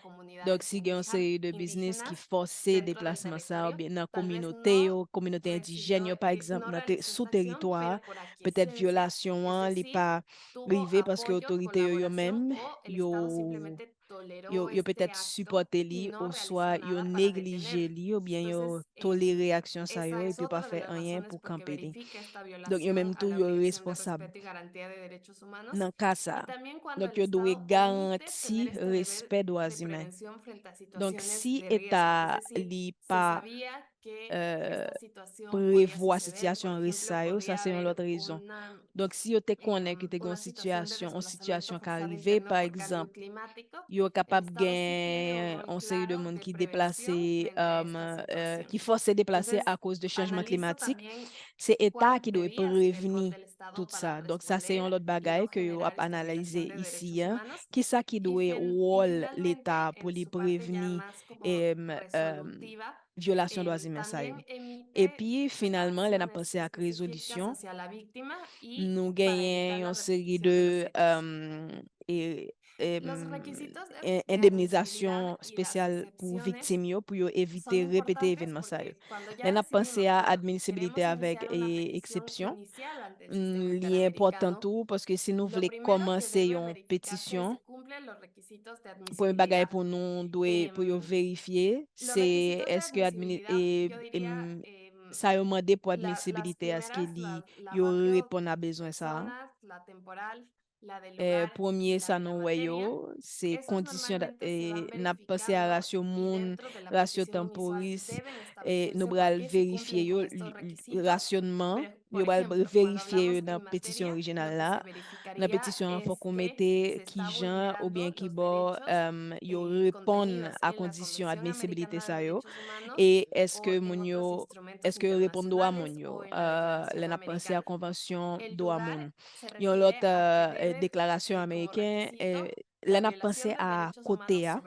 Donc, comunidades si gen yon série de business ki indígenas force dentro del déplasman sa ou territorio. bien nan Tal vez communauté indigène yo, par exemple, no nan realizó sous esta acción, territoire, pero por peut-être aquiescencia, violation es an li decir, pa tuvo rive parce que apoyo, autorité yo colaboración même, o el Estado yo simplemente toleró yo este peut-être acto supporte y li no ou realizó soit yo nada para néglige detenerlo. li ou bien yo Entonces, toléré action sa yo esa et es puis pas otra de fait las rien razones pour por que camper li. verifica esta Donc, yo violación même a tout la yo obligación de responsable respeto y garantía de derechos humanos. nan ka Y sa. también cuando Donc, el yo dwe Estado omite tener garanti este deber respect droits de humains. prevención frente a Donc, situaciones si de riesgo. Es état decir, li se pa sabía que esta situación podía prevoit suceder. Por situation risque ejemplo, sa yo, ça podría c'est une haber autre raison. Donc, si yo te konnen que te gon una situación de situation, desplazamiento ka forzado arrive, interno par por cambio exemple, climático, yo el kapab Estado sí tiene un gen rol on série de claro moun de ki prevención déplacé, frente a esta situación. qui forcé déplacer Entonces, à cause de changement analiza climatique, también c'est état cuál qui doit debía ser el rol prévenir del tout Estado para ça. Donc, ça, c'est un responder autre y no bagay que yo generar ap esta violación analyser de ici, derechos hein. humanos. Qui ça qui doit Y rôle l'État finalmente, pour en les su parte ya prévenir más como em, resolutiva, violation droits humains sa yo. también Et emite puis, finalement, lè nan declaraciones pensé à específicas résolution, hacia la víctima y nou para evitar genyen la yon série repetición de los de hechos. Los em, requisitos de admisibilidad indemnisation y las spéciale pou excepciones victime yo, pou yo son éviter répéter importantes événement sa yo. porque cuando Lè ya nan pensé decidimos, à bueno, admissibilité queremos avec iniciar una petición exception, inicial ante el sistema li important interamericano, tout, parce que si nou lo vle primero que komanse debe yon verificarse es pétition, se cumplen los requisitos de pou yon bagay admisibilidad. pou nou dwe, pou yo Em, verifiye, los se requisitos de eske admisibilidad, yo diría, sa yo mande pou las admissibilité, eske primeras, li la yo ratio repon a bezwen sa. personas, la temporal Premier sa nou wè yo, se kondisyon nap pase a rasyo moun, rasyo temporis, nou bral verifiye yo, rasyonman, yo bral verifiye yo nan petisyon orijinal la. Nan petisyon fò kon mette ki jan ou bien ki bo yo repon a kondisyon admisibilite sa yo, e eske yo repon do a moun yo, le nap pase a konvansyon do a moun. Yon lot deklarasyon Ameriken, le nap pense a kote a,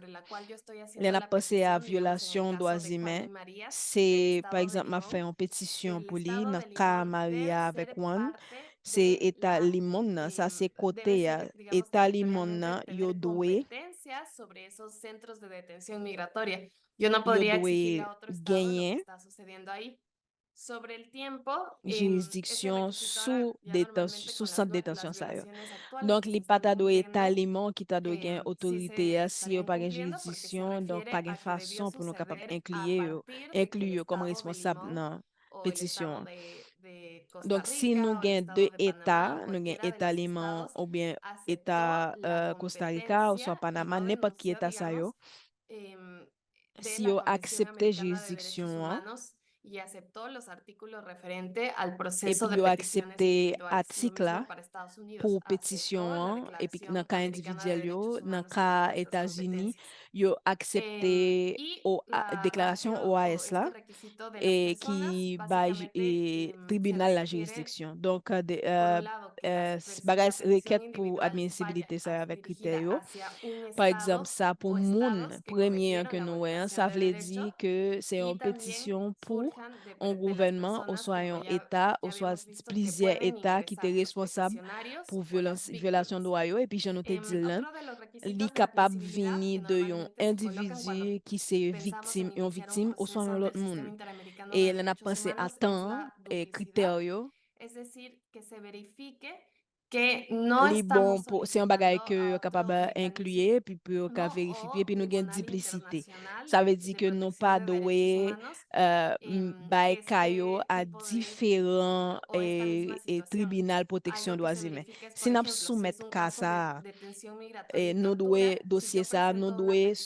le nap pense a violasyon doaz imen, se, par exemple, ma fè yon petisyon pou li, nan ka Maria avek wan, se Eta Limon nan, sa se kote a, Eta Limon nan, yo dwe Yo no podría dwe exigirle a otro estado lo que genyen está sucediendo ahí. Sobre el tiempo, ese jurisdiksyon requisito ahora ya normalmente sou con sant las detansyon sa yo. violaciones actuales Donk que li se pa están ta dwe Eta cumpliendo, Limon ki ta dwe gen sí otorite se ya si yo estarían pa gen cumpliendo porque se jurisdiksyon, donk pa refiere gen a que debió fason pou nou kapap suceder a inklu partir de que el yo kom estado de responsab Limón nan o el estado petisyon. de Costa Donk si Rica nou o el gen estado de de Panamá Eta, o nou gen cualquiera de Eta los Limon estados ou bien aceptó Eta la Costa Rica ou so competencia y Panama, no nepot ki denunció, Eta sa yo, digamos, em, de si la yo Convención aksepte Americana de Derechos jurisdiksyon an, Humanos y aceptó los artículos referente al epi proceso de yo peticiones aksepte individuales. Lo atik la mismo para Estados Unidos, pou petisyon aceptó la an, epi nan Declaración ka Americana de individyal yo, Derechos nan Humanos y de ka diversas Etasini, competencias. yo aksepte Y la deklarasyon ratio o OAS la, este requisito de las personas, ki bay básicamente se tribunal la requiere, jurisdiksyon. Donk, por un lado, que bagay la petición reket pou individual vaya admisibilite sa avek dirigida kriteryo. hacia un Par exemple, estado sa pou o moun, estados que premye an cometieron ke la nou wè, vulneración sa de vle derecho di ke se y yon también petisyon pou surjan an de las gouvenman, ou personas, so como yon ya, etat, ou ya so habíamos visto, que plizye pueden etat ki te ingresar los responsab peticionarios pou o las violasyon víctimas. do ayo, epi jan nou te di lan, Otro de los li requisitos de kapab admisibilidad vini que de yon normalmente se colocan cuando individu ki se pensamos en yon iniciar un viktim, ou so proceso yon ante lot el sistema moun. interamericano E de lan ap derechos pense a humanos es tan, la duplicidad, kriteryo, es decir, que se verifique que no li bon estamos pou, se yon bagay solicitando ke a yo kapab otro inkluye, mecanismo pi pou yo ka verifiye, o pi nou gen tribunal diplicite. internacional Sa ve di de ke nou protección pa de derechos dowe humanos bay kayo este a tipo diferent o esta misma situación. tribunal Ahí proteksyon lo do que se azime. verifica es, Si por nap ejemplo, si soumet es un ka caso de sa, detención migratoria y nou dwe tortura, si dosye yo sa, presento una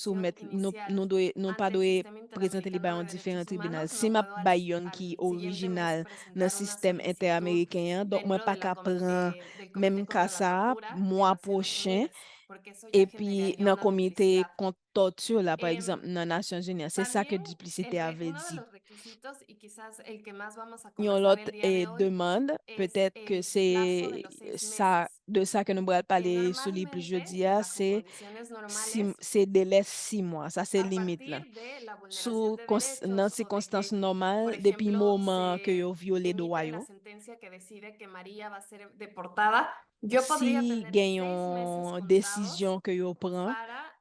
petición inicial nou pa ante el dwe sistema prezente li bay interamericano de an derechos diferent tribunal. humanos, Si no map puedo bay yon ki al siguiente mes orijinal nan presentar una sistem solicitud inter-ameriken, donk mwen dentro pa de ka pran del menm Comité ka contra la sa, Tortura de mwa Naciones pochen, Unidas, porque eso ya epi generaría nan una komite duplicidad. kont torture la, par Em, exemple, nan Nasyons Unis. Se sa ke También duplicite ave uno de di. los requisitos y quizás el que más vamos a Yon conversar lot el día de hoy demande, es petet ke el plazo de se los 6 meses, de sa ke nou bral que pale sou li pli normalmente jodi ya, bajo condiciones normales se dele 6 mwa, sa se a limit la. partir de la vulneración Sou de nan derechos o de sikonstans que, por normal, depi ejemplo, mouman ke yo se viole do emite la wayo, sentencia que decide que María va a ser deportada, yo podría si tener gen 6 meses yon contados desisyon ke yo pran, para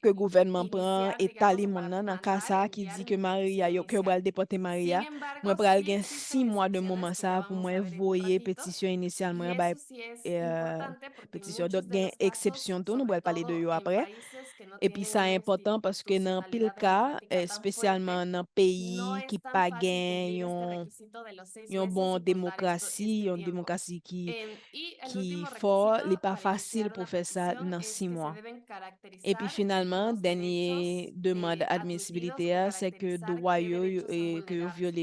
ke gouvenman pran, iniciar, digamos, etali o moun para nan ka mandar, sa ki enviar di mi ke Maria, petición ke yo bral inicial. depote Sin Maria, embargo, mwen pral sí gen existen 6 mwa de excepciones mouman que ya sa pou vamos a mwen ver en un voye ratito, petisyon inisyal y mwen bay eso sí es importante porque en petisyon. Dok muchos de gen los casos, eksepsyon tou, nou sobre bral pale de todo yo en apre. países que no Epi tienen sa una important paske nan pil institucionalidad ka, democrática tan fuerte, spesyalman nan no peyi ki es tan pa fácil gen cumplir este requisito de los seis yon meses bon y contar este yon tiempo. demokrasi Y el ki último for, requisito li pa para fasil iniciar pou una fe sa petición nan es 6 que se mwa. deben Epi caracterizar finalman, los denye derechos demande admitidos administbilite o a, se ke do caracterizar qué wayo derechos son ke yo vulnerables. viole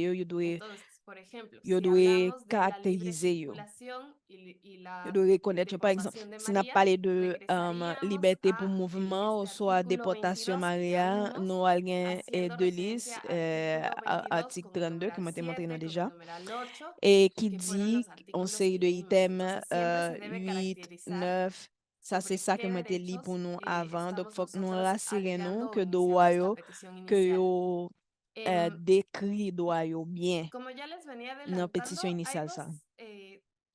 Entonces, por ejemplo, yo si dwe hablamos de la libre karakterize yo. circulación y Yo la dwe rekonet yo. Par exemple, deportación de si na María, pale de regresaríamos liberté pou a mouvement ou este so a artículo deportasyon 22 de Maria, alumnos, nou al gen haciendo de lis, referencia al artículo 22 artik con el 32 ki numeral mwen te montre nou 7, con el deja, numeral 8, e y ki que fueron di los on artículos seri que de leímos. item Entonces, siempre se debe 8, caracterizar 9, sa se sobre sa ke qué mwen te li pou derechos nou avan, dok estamos fok nou nosotros rasire nou alegando o ke do iniciando esta wayo, petición ke inicial. yo dekri do wayo bien Como ya les venía nan adelantando, petisyon hay inisal dos, sa.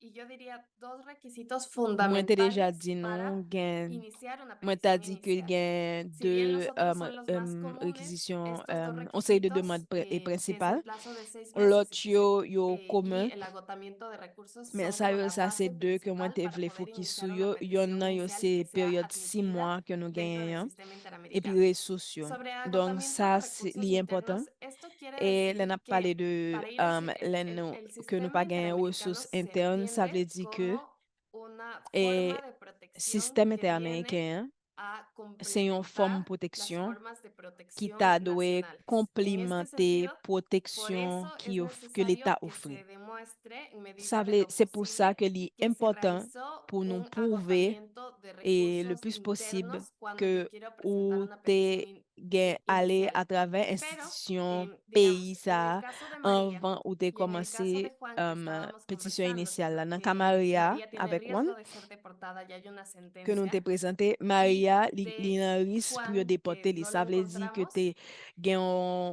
y yo diría dos requisitos Mwen te deja fundamentales di para nou gen, iniciar una mwen ta petición di ke inicial. gen Si bien los de otros son los más comunes, rekizisyon, estos dos on seri de requisitos, demande que es el prinsipal. plazo de 6 meses Lot y, yo y koman, el agotamiento de recursos, men son sa como yo la sa se base de ke mwen principal te para vle poder fokis sou iniciar yo. una Yon petición nan yo inicial y que se sea peryode 6 admitida mwa ke nou dentro del genyen, sistema epi interamericano. resous yo. Sobre Donk agotamiento de sa recursos li important. internos, esto quiere E len decir ap pale que de para ir len nou el ke nou sistema pa genyen interamericano resous se intern, sa vle entiende di ke como Et forma de protección système que viene interaméricain, a c'est une forme de complementar las protection formas de qui protección t'a doué nacionales. En este complémenter sentido, por protection eso es que necesario l'État que offre. se demuestre en medida Ça de lo c'est pour ça posible que c'est que se important realizó pour nous un prouver agotamiento de et le recursos plus possible internos cuando yo que quiero presentar ou una t'es petición aller inicial. à travers Pero, institution pays digamos, en el ça caso de María avant ou t'es y en el caso de commencé Juan que estábamos pétition conversando, initiale là dans que Maria María tiene avec Juan riesgo de ser deportada y hay una que nous te sentencia, présenté y Maria li de nan risque pour yo Juan déporter que li no lo ça veut dire que encontramos, te gen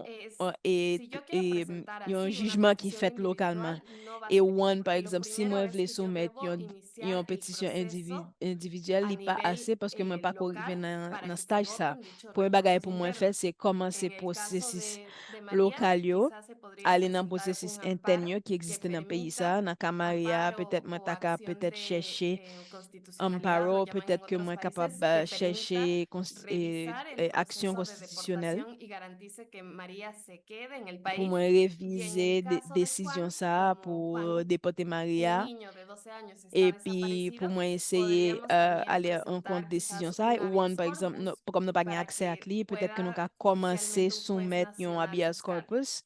es et si yo quiero presentar un así una jugement qui petición fait localement individual, no va a et servir, one par porque lo exemple si moi primero es vle que yo soumettre debo yon iniciar el pétition proceso individuelle a li pas nivel assez parce que moi pas local arrivé para dans que se stage ça agoten dichos pour bagay recursos pour moi faire internos. c'est commencer En el caso processus de María, local yo quizás se podría aller dans presentar processus un interne amparo yo qui que existe dans pays permita ça dans Camaria amparo peut-être moi o ta ka acción peut-être de chercher constitucionalidad, lo amparo, llaman en peut-être que otros moi capable países, que permita chercher revisar el action proceso de constitutionnelle deportación y garantice que María se quede en el pour país. moi Y en el réviser caso de décision Juan, ça como pour Juan, déporter un Maria niño de 12 años, está et puis pour desaparecido, moi essayer podríamos también aller en compte presentar décision quizás ça un ou habeas par exemple corpus comme nous pas gain para accès à que clé peut-être que nous pueda ca commencer judicialmente un juez soumettre un nacional habeas juzgar corpus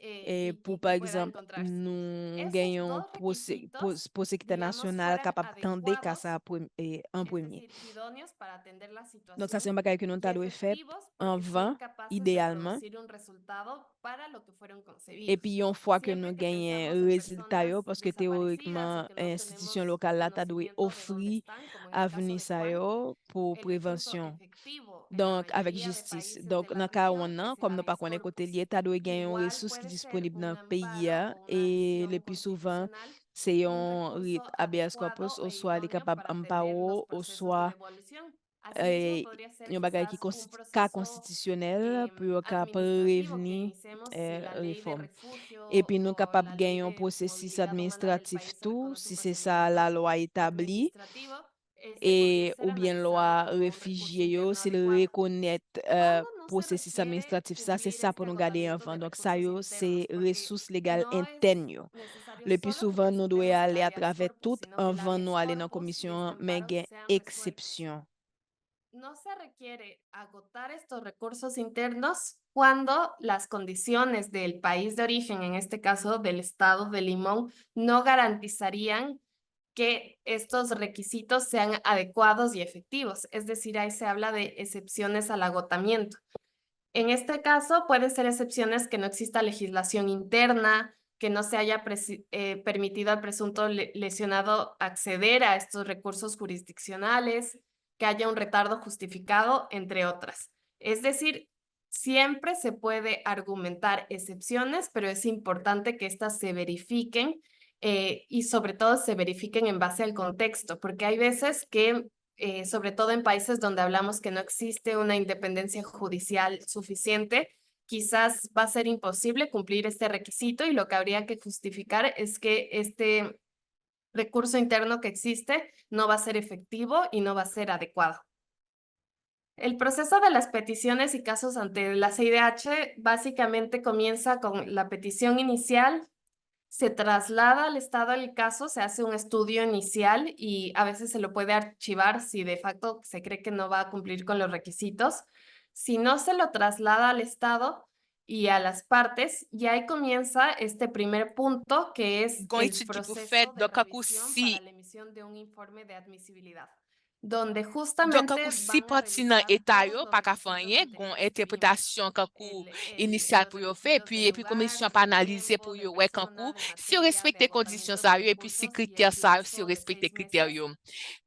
et pour y par pueda exemple encontrarse. nous Esos gagnons dos requisitos, prosécuteur digamos, national fueran capable tendre qu'à adecuados, ça en es premier. decir, idóneos para atender la Donc ça c'est un situación bagage que nous y t'a dû faire efectivos en porque son 20 capaces de idéalement. producir un resultado para lo que fueron Et concebidos. puis, une fois que nous Siempre que pensamos gagnons en résultat, personas parce que desaparecidas o théoriquement, que no institution tenemos locale là, t'a dû conocimiento de dónde offrir están, como en el caso avenir de ça Juan, yo pour el recurso prévention. efectivo en la Donc, avec mayoría de justice. países de Donc, la dans le cas où región on a, es el comme nous pas habeas connaît côté corpus. lié, t'as dû gagner une Igual ressource qui est puede ser disponible dans un le pays amparo hein, o una et le acción plus souvent, constitucional, c'est un un recurso habeas corpus, adecuado ou e soit les idóneo capables para atender los amparo, ou procesos de soit devolución. Asimismo, podría ser un bagage qui quizás un est cas proceso constitutionnel pour administrativo que prévenir iniciemos si la ley de réforme. refugio Et puis, nous o capables la de ley gagner un de processus movilidad humana del administratif país se tout, reconoce un si c'est ça la procedimiento loi établie, administrativo. Este podría et ser ou bien analizado loi como un recurso réfugié, interno s'il adecuado. reconnaît Cuando no se processus requiere administratif, ça c'est cubrir ça pour este nous garder agotamiento enfant. de Donc, ça, recursos c'est internos, porque ressources légales no es internes. Yo. necesario Le plus solo que souvent, nous devons presentemos el aller à habeas travers corpus, tout sino que el avant habeas nous aller dans la corpus y este commission, mais il amparo y a sean resueltos. exception. No se requiere agotar estos recursos internos cuando las condiciones del país de origen, en este caso del estado de Limón, no garantizarían que estos requisitos sean adecuados y efectivos. Es decir, ahí se habla de excepciones al agotamiento. En este caso, pueden ser excepciones que no exista legislación interna, que no se haya permitido al presunto lesionado acceder a estos recursos jurisdiccionales, que haya un retardo justificado, entre otras. Es decir, siempre se puede argumentar excepciones, pero es importante que éstas se verifiquen y sobre todo se verifiquen en base al contexto, porque hay veces que sobre todo en países donde hablamos que no existe una independencia judicial suficiente, quizás va a ser imposible cumplir este requisito y lo que habría que justificar es que este recurso interno que existe no va a ser efectivo y no va a ser adecuado. El proceso de las peticiones y casos ante la CIDH básicamente comienza con la petición inicial, se traslada al estado el caso, se hace un estudio inicial y a veces se lo puede archivar si de facto se cree que no va a cumplir con los requisitos. Si no se lo traslada al estado y a las partes, y ahí comienza este primer punto que es Gon el étude qui pou proceso fèt, de revisión para la emisión de un informe de admisibilidad, donde justamente kakou si van a parti nan revisar eta todos yo, los pa ka requisitos fanyen, gon anteriores que vimos. interpretasyon kakou inisyal Los pou yo fe, requisitos de epi lugar, komisyon de pa analize tiempo, pou de yo we persona, kankou, de si yo materia, de respekte kondisyon agotamiento sa de yo, epi si recursos y el kriter sa yo, si yo plazo de respekte 6 kriter meses. yo.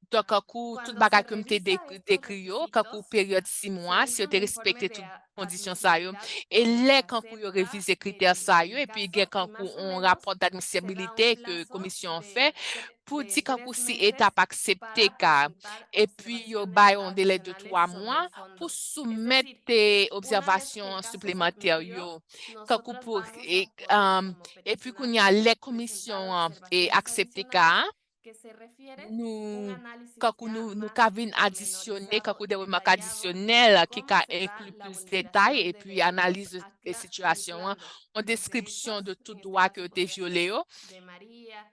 Donc, kakou, tout Cuando se bagay kem te revisa estos dekri yo, kakou requisitos, peryode 6 se mwa, si emite yo un te informe respekte de tout kondisyon sa yo, admisibilidad e donde le se kankou yo acepta revize kriter sa yo, epi gen caso y kankou más o on menos raport se da un d'admissibilité ke plazo komisyon fe, pou de di kankou 3 si meses etap aksepte para ka, presentar et puis yo observaciones bay un délai de 3 adicionales sobre mois el pour fondo. Es soumettre decir, tes una vez que el observations caso se supplémentaires admitió, yo. Kakou nosotros pour, vamos a poder, como et puis qu'on y a peticionarios, les presentar commissions et observaciones accepter adicionales ka, que se refieren un nous análisis kakou ya nous más kavin additionner, pormenorizado kakou y des remarques detallado additionnelles de qui cómo ka se da inclut la plus de détails vulneración et de puis derechos analyse des situations, anclando en los description derechos, de tout en este droit qui a caso été podría violé ser yo. de María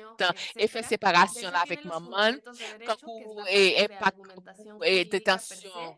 et fait séparation là avec maman, quand impact détention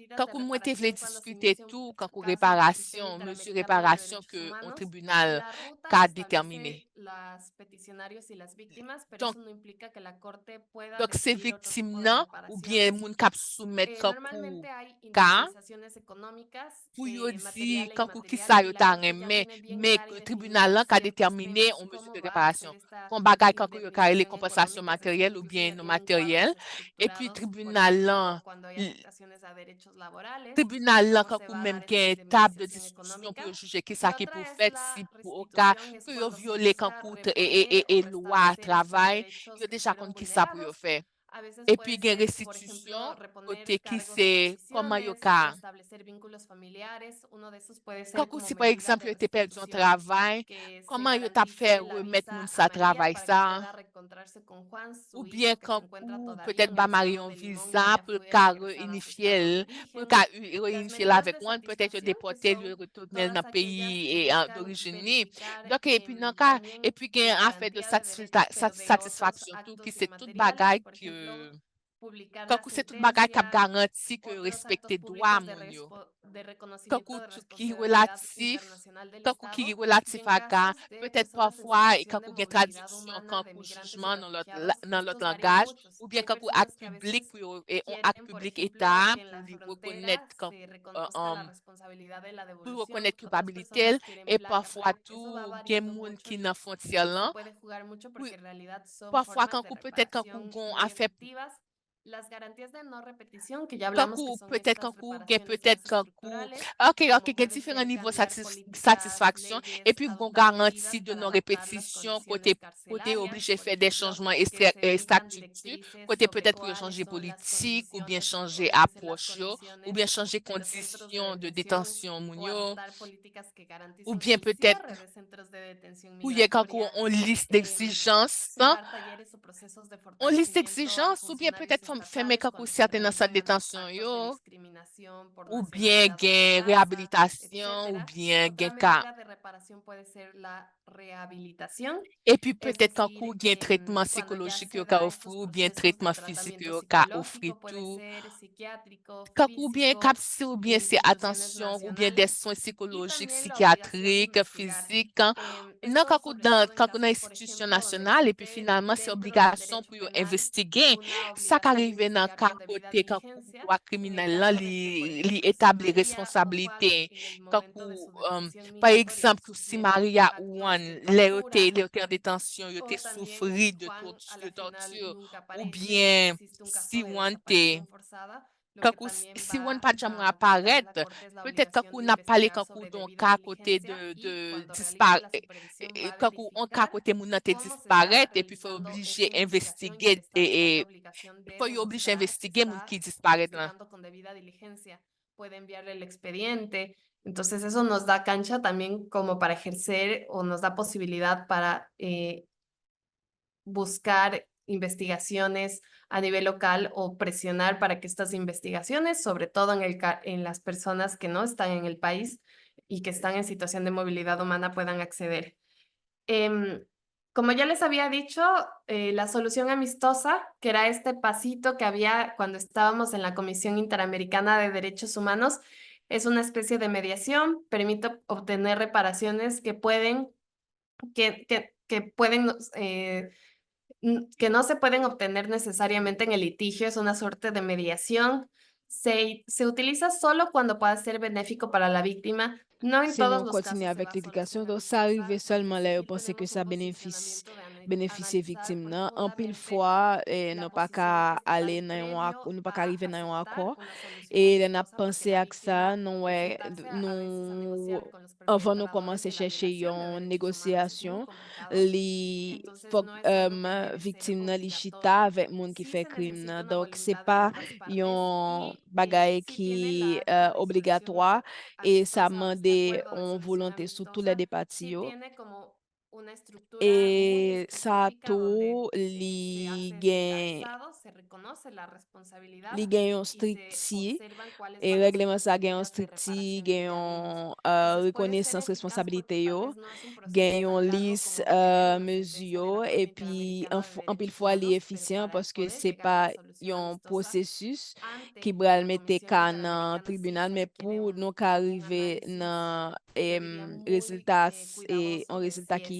medidas quand de on te vle reparación cuando se discuter inicia un tout, quand on caso de violación réparation, mesure interamericano de réparation derechos que un humanos, tribunal la ruta ka establece déterminé. las peticionarios y las víctimas, pero Donc, eso no implica que la corte pueda donc c'est decidir otro victime tipo de nan, ou bien reparaciones. moun kap soumet kankou Normalmente hay ka, indemnizaciones económicas, pou yo di material e kankou ki inmaterial, sa y yo la ta corte ya reme, tiene bien me clara y tribunal definida lan ka ciertos determine temas, on mesure cómo de va a ser reparasyon. esta Kon bagay kankou yo ka ele indemnización kompensasyon económica, es decir, materyel ou incluso bien ya non tienen cuadros materyel, epi estructurados, por tribunal ejemplo, lan, cuando hay afectaciones a derechos laborales, tribunal lan cómo se kankou va a menm dar esta gen tab de indemnización diskusyon pou económica. yo juje ki Y sa ki pou otra es fet, si la pou ka, restitución, es pou yo cuando se viole busca kankou reponer o loi restablecer estos travay, yo derechos que deja fueron kon ki sa pou yo vulnerados. fe. A veces Epi puede gen ser, por ejemplo, restitusyon, reponer kote ki cargos o se, koman yo posiciones, ka. restablecer vínculos familiares. Uno de esos puede ser Kankou como si par medida eksemp de yo te perdi yon restitución, travay, que se koman yo tap fè garantice la remet visa moun a sa María travay para que sa? pueda reencontrarse con Juan, Ou su bien hijo que se encuentra kankou, todavía peut-être en ba el mari estado yon de Limón y visa, ella pou fue ka regresada a su reunifye estado de el, pou origen. ka Las reunifye la medidas vek de wan, peut-être yo satisfacción, que depote, yo son retourne todas nan aquellas que peyi buscan d'origine ni. verificar Dok, epi nan ka, también epi gen la an fè de garantía de derechos, pero de otros satisfaksyon tou, ki actos se tout inmateriales, bagay por ki, ejemplo, publicar la kankou se tout bagay kap sentencia, garanti ke otros actos respekte dwa públicos moun yo. de reconocimiento Kankou de ki responsabilidad relatif, internacional del kankou ki Estado y relatif en a ka, casos de peut-être personas en parfois, situación de kankou gen movilidad traduksyon, humana, de kankou migrantes y jujman refugiados, nan lot estos varían langaj, muchos. ou bien Hay kankou ak personas que a publik veces pou yo, on ak quieren, por publik ejemplo, etat que en pou la li rekonet frontera se reconozca la um, responsabilidad de la pou devolución. rekonet Otras kulpabilite el, personas quieren e placas. parfois Eso va tou gen variando moun mucho ki nan frontier y se lan, puede jugar mucho pou porque en realidad son parfois formas de kankou peut-être kankou reparación gon muy afep, efectivas. Las garantías de no repetición, que ya hablamos que kankou son peut-être estas kankou gen reparaciones peut-être más kankou, estructurales, ok, como gen puede diferent ser nivou cambiar políticas, satisfaksyon, leyes, epi gon adoptar garanti medidas de para non adaptar las repetisyon, condiciones kote carcelarias, oblije por fè de ejemplo, chanjman que se emitan statutu, directrices kote sobre peut-être pou yo cuáles chanje son las politik, ou bien condiciones o chanje deben ser las approch yo, ou bien condiciones chanje de los centros de kondisyon de detención detansyon moun o yo, adoptar políticas que ou garanticen bien el peut-être cierre de centros de detención pou ye kankou migratoria, on liste d'exijans, dar talleres o procesos de on liste fortalecimiento a d'exijans, ou bien funcionarios peut-être fèmè estatales kankou cuando se certain nan sa denuncian detansyon actos de yo, discriminación por ou bien nacionalidad o por gen raza, rehabilitasyon, ou etcétera. bien Otra gen ka. medida de reparación puede ser la rehabilitación, Et puis es peut-être kankou decir, gen tretman cuando ya psikolojik se yo ka da ofri, estos ou bien procesos de tretman fizik tratamiento yo ka ofri psicológico, puede tou. ser psiquiátrico, Kankou bien físico, kapsi ou en bien se instituciones atensyon, ou bien des nacionales soins y psikolojik, también la obligación de psikiatrik, investigar. fizik. Nan Esto sobre todo en kankou nan casos, por institisyon ejemplo, donde nasyonal, epi existe finalman se dentro del obligasyon derecho pou yo penal investige, una sa ka obligación de rive nan investigar ka con debida kote kankou diligencia. lwa En el kriminal lan caso de que, por li ejemplo, si etabli María o Juan responsabilite. en el momento de Kankou, su detención par migratoria exemple, si sufrieron Maria ou actos an, de le tortura yo te en detansyon, yo te o también soufri Juan a de la final tortur, nunca ou aparece o bien existe un caso si de wan te desaparición forzada, lo que kakou también si wan va pa jam a obligar reaparet, la Corte es la peut-être obligación kakou de na pale investigar kakou sobre don debida ka kote diligencia y de cuando realice dispar, la supervisión va a kakou an ka verificar kote moun nan te cómo se está disparet, epi fè realizando oblige esa investigación y el investige, Estado está en la obligación de fè yo oblige demostrar que investige moun está ki disparet lan. investigando con debida diligencia. Puede enviarle el expediente. Entonces eso nos da cancha también como para ejercer o nos da posibilidad para buscar investigaciones a nivel local o presionar para que estas investigaciones, sobre todo en las personas que no están en el país y que están en situación de movilidad humana, puedan acceder. Como ya les había dicho, la solución amistosa, que era este pasito que había cuando estábamos en la Comisión Interamericana de Derechos Humanos, es una especie de mediación, permite obtener reparaciones que pueden, que pueden que no se pueden obtener necesariamente en el litigio, es una suerte de mediación. Se utiliza solo cuando pueda ser benéfico para la víctima, no en Se todos nou los kontine casos se va avèk a l'edikasyon, solución do sa amistosa, arrive es solman la yo decir, pense ke tenemos sa un posicionamiento de benefisye analizar viktim nan. Anpil profundamente fwa, la nou pa posición ka ale estatal nan yon previo nou pa ka a arrive nan yon aceptar akor. una solución E lè nan amistosa, porque pense la ak sa, víctima nou al sentarse a veces a negociar con los avan nou perpetradores komanse de la chèche violación de yon derechos humanos es muy negosyasyon, complicado. li Entonces fok no es algo que debe ser viktim nan li chita obligatorio. avèk moun ki Sí fè se krim necesita nan. una Donk se voluntad de pa ambas partes yon y bagay sí tiene ki la resolución obligatwa, e sa amistosa o este mande acuerdo de yon solución volante sou tou le amistosa, de pati sí yo. tiene como una estructura muy E sa específica donde tou se li hace este gen encabezado, se reconoce la responsabilidad yon y se strikti, observan cuáles e van a ser regleman las sa gen yon medidas de strikti, reparación gen intervenidas. yon Entonces puede ser rekonesans eficaz porque responsabilite tal yo, vez no es un proceso gen yon tan largo lis como obtener una mezu sentencia de yo, la e Corte pi Interamericana de anpil Derechos fwa li Humanos, pero efisyen, para paske poder se llegar a una pa solución yon amistosa prosesus ki ante bral la mette Comisión ka nan Interamericana sí tribunal, se me requiere pou nou un ka buen arrive análisis nan y deberían muy rezultat, cuidadoso yon de si rezultat ki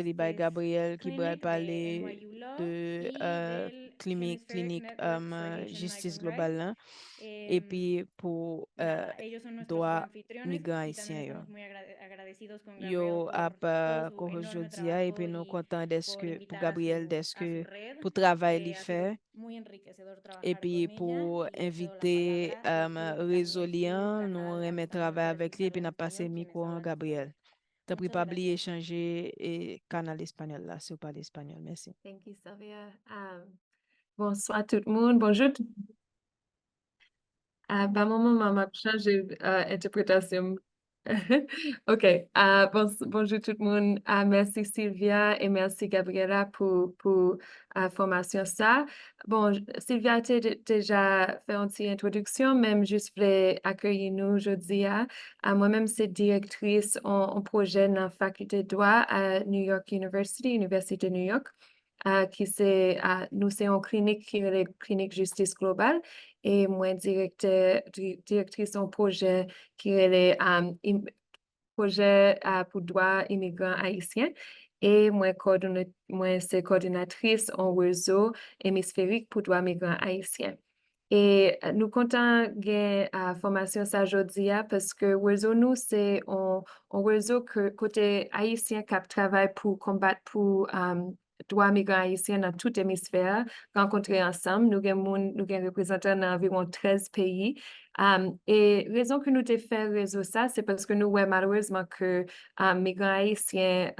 li bay Gabriel ki clinic bral de pale NYU Law de y del clinique justice globale là, et Em, puis pour Nada, ellos son nuestros droit coanfitriones migrants y también haïtiens yo. estamos muy agradecidos con Gabriel Yo por ap todo su ko enorme jodia et trabajo puis nous y content por pour invitar Gabriel a su deske red. pour travail li Ha sido fait muy enriquecedor et trabajar puis con ella pour y le cedo la inviter palabra. Yo estuve réseau invitando su lien nous canal al remet español travail para avec lui et puis escucharlos n'a en passé español quienes micro en hablan español. Gabriel. T'as pris Muchas pas oublier gracias. échanger et canal espagnol là si vous parlez espagnol. Merci. Thank you, Sylvia. Bonsoir tout le monde. Bonjour. Par moment, m'a changé interprétation. OK. Bonjour tout le monde. Merci Sylvia et merci Gabriela pour formation ça. Bon, Sylvia a déjà fait une petite introduction, même juste voulais accueillir nous aujourd'hui. Moi-même, c'est directrice en projet dans la faculté de droit à New York University, Université de New York. Qui c'est, nous, c'est une clinique qui est la clinique justice globale et moi, directrice en projet qui est le projet pour droits immigrants haïtiens. Et moi, c'est coordinatrice en réseau hémisphérique pour droits migrants haïtiens. Et nous comptons gagner formation ça aujourd'hui parce que réseau nous, c'est un réseau que côté haïtien qui travaille pour combattre pour droits migrants haïtiens dans tout hémisphère, rencontrer ensemble. Nous avons représentants dans environ 13 pays. Et raison que nous avons fait réseau ça, c'est parce que nous voyons malheureusement que migrants haïtiens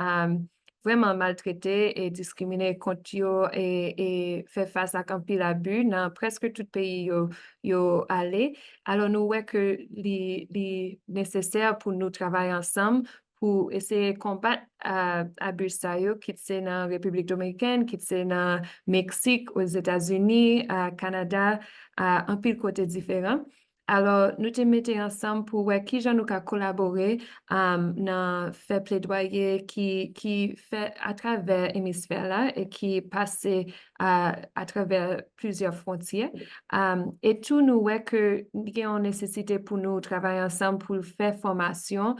vraiment maltraités et discriminés contre eux et fait face à un pile abus dans presque tout pays yo allé. Alors nous voyons que les nécessaire pour nous travailler ensemble pour essayer de combattre abus ça qui c'est dans la République dominicaine, qui c'est dans Mexique, aux États-Unis, Canada, un pile côté différent. Alors, nous te mettons ensemble pour voir qui nous a collaboré dans fait plaidoyer qui fait à travers l'hémisphère là et qui passe à travers plusieurs frontières. Et tout nous voit que nous avons une nécessité pour nous travailler ensemble pour faire formation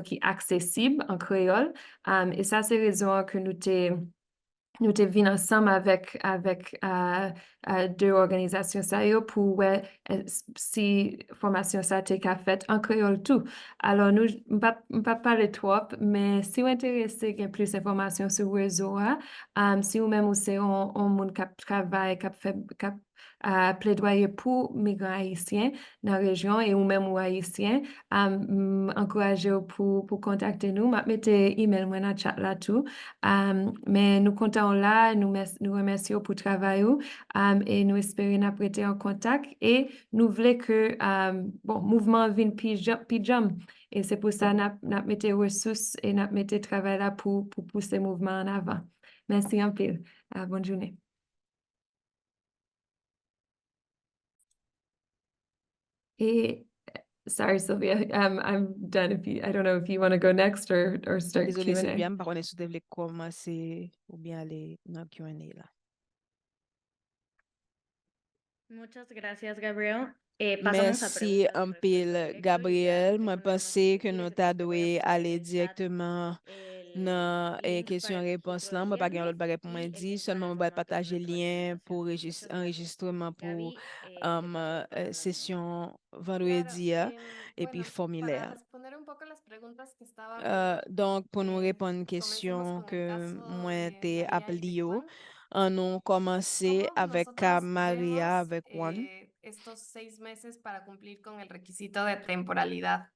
qui est accessible en créole. Et ça, c'est raison que nous te venus ensemble avec deux organisations sérieuses pour ouais, si formation ça t'est qu'à fait en créole tout. Alors nous pas parler trop, mais si vous intéressez qu'il y a plus d'informations sur le réseau, si vous même aussi on monde qui travaille, qui fait plaidoyer pour migrants haïtiens dans la région et ou même ou haïtiens, encourager pour contacter nous, mettez email moi dans le chat là tout. Mais nous comptons là, nous remercions pour le travail et nous espérons prêter en contact et nous voulons que bon mouvement vienne pijam et c'est pour ça nous mettons ressources et nous mettons travail là pour pousser le mouvement en avant. Merci un peu. Bonne journée. Et sorry, Sylvia, I'm done. I don't know if you want to go next or start Désolé Q&A. Sylvia, je ne sais pas si tu voulais commencer ou bien aller dans le Q&A là. Muchas gracias, Gabriel. Pasamos a Merci preguntas y un respuestas peu, directo, y ya Gabriel. tengo Moi, una pense noticia que aquí, nous c'est parce que voy a dû poner aller en el chat directement dans el link question-réponse para là. el Moi, pas gagner viernes l'autre bagage pour y moi el dit. link para Seulement, el moi, vais formato de partager le nuestra lien pour capacitación. Muchas gracias. enregistrement pour Gaby, te paso todas las session Claro, vendredi et puis bueno, para formulaire. responder un poco las preguntas que estaba viendo, Donc, pour nous répondre à une comencemos question con el que caso moi de t'ai María y de appelé, Juan. on a commencé ¿Cómo avec nosotros Maria, vemos avec Juan. estos 6 meses para cumplir con el requisito de temporalidad?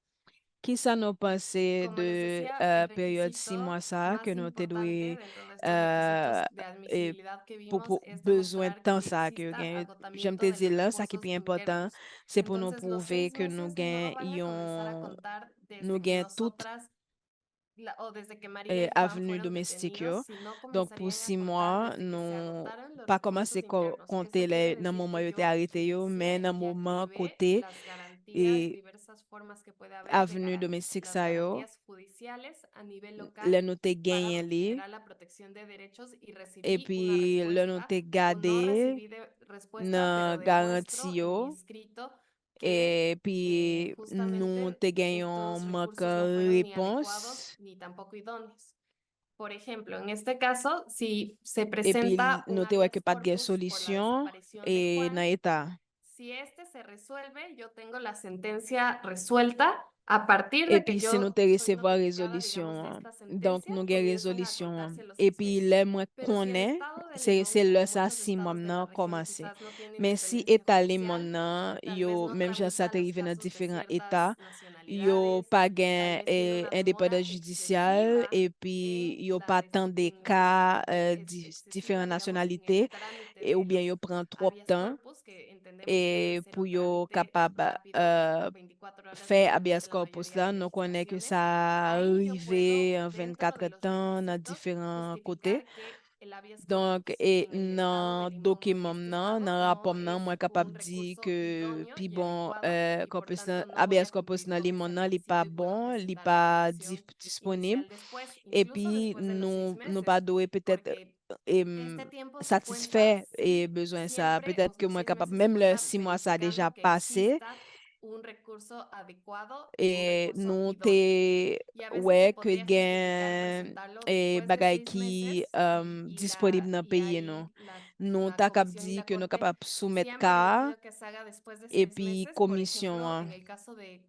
Qui ça nous pensé Como les de decía, el période 6 requisito mois ça que más nous te importante doué dentro de estos requisitos euh, de et admisibilidad que pour, vimos pour es besoin de demostrar temps que ça que exista j'aime agotamiento te de dire los là ça qui est recursos plus important internos. c'est pour nous Entonces, los prouver 6 que nous meses no gain van a comenzar a contar nous desde que gain tout nosotras o desde que María y Juan avenue fueron domestique detenidos, yo. sino Donc pour comenzarían a 6 contar mois desde que se nous agotaron los pas recursos commencé internos. compter Eso quiere les dans le decir moment où que été yo arrêté yo mais inicié dans le y moment activé côté las garantías, et diversas formas que puede haber avenue domestique las ça yo garantías judiciales a nivel local le nous te para gagné generar la protección de derechos y et recibí una puis le nous respuesta te o no gardé recibí respuesta, pero nan garanti demuestro en mi yo, escrito que et puis nous justamente te gagnons estos manque recursos no fueron ni adecuados réponse, ni tampoco idóneos. Por ejemplo, en este caso, si se Et puis, presenta un nou te wè habeas ke pat gen corpus por la solisyon desaparición de Juan, nan Eta. si este se resuelve, yo tengo la sentencia resuelta a partir Et de que puis, se nou yo te soy resevwa notificada, digamos, de rezolisyon, esta donk sentencia, nou gen comienzan a rezolisyon. contarse los Et 6 puis, meses. lè mwen Pero si el konen, estado de se Limón, lè como sa muchos 6 estados mwam de la nan región komanse. quizás no tiene Men si independencia Eta Limon judicial, nan, tal vez yo, no menm jan sa tramita te los rive nan casos de diferent ciertas Eta, yo nacionalidades, pa tal gen vez tiene una demora independance judisyal, excesiva et puis yo en pa tan de ka excesiva, diferent digamos, en el nasyonalite, trámite ou de bien los yo pran trop habeas tan, corpus, que entendemos que debe ser pou un yo trámite kapab rápido, 24 horas fè normalmente habeas la corpus mayoría la, de nou konen ke legislaciones. sa Ahí yo rive puedo, en dentro de 24 los tan nan requisitos, diferent kote. justificar que el habeas Donk, corpus e en el estado de nan Limón o en dokimam este nan, estado nan no rapom nan, es mwen kapab un di recurso ke idóneo pi y bon adecuado y por tanto no voy habeas a corpus cumplir nan con Limon ese nan li pa requisito y puedo bon, li presentar la pa apelación disponib. inicial después, E incluso pi después de los 6 nou pa meses, dowe petet porque este tiempo se cuenta satisfè e bezwen sa. siempre, Petet ke los mwen 6 kapab, meses se mem le cuenta 6 mwa sa deja verificando que pase, exista un recurso adecuado y un e recurso nou idóneo. te Y a veces se wè ke podría justificar gen presentarlo después de bagay 6 ki meses disponib nan y peye nou. ahí Nou la ta kap comisión y di la ke nou corte kapab soumet sí han ka, permitido que se haga después de e 6 pi meses, por komisyon ejemplo, en an, el caso de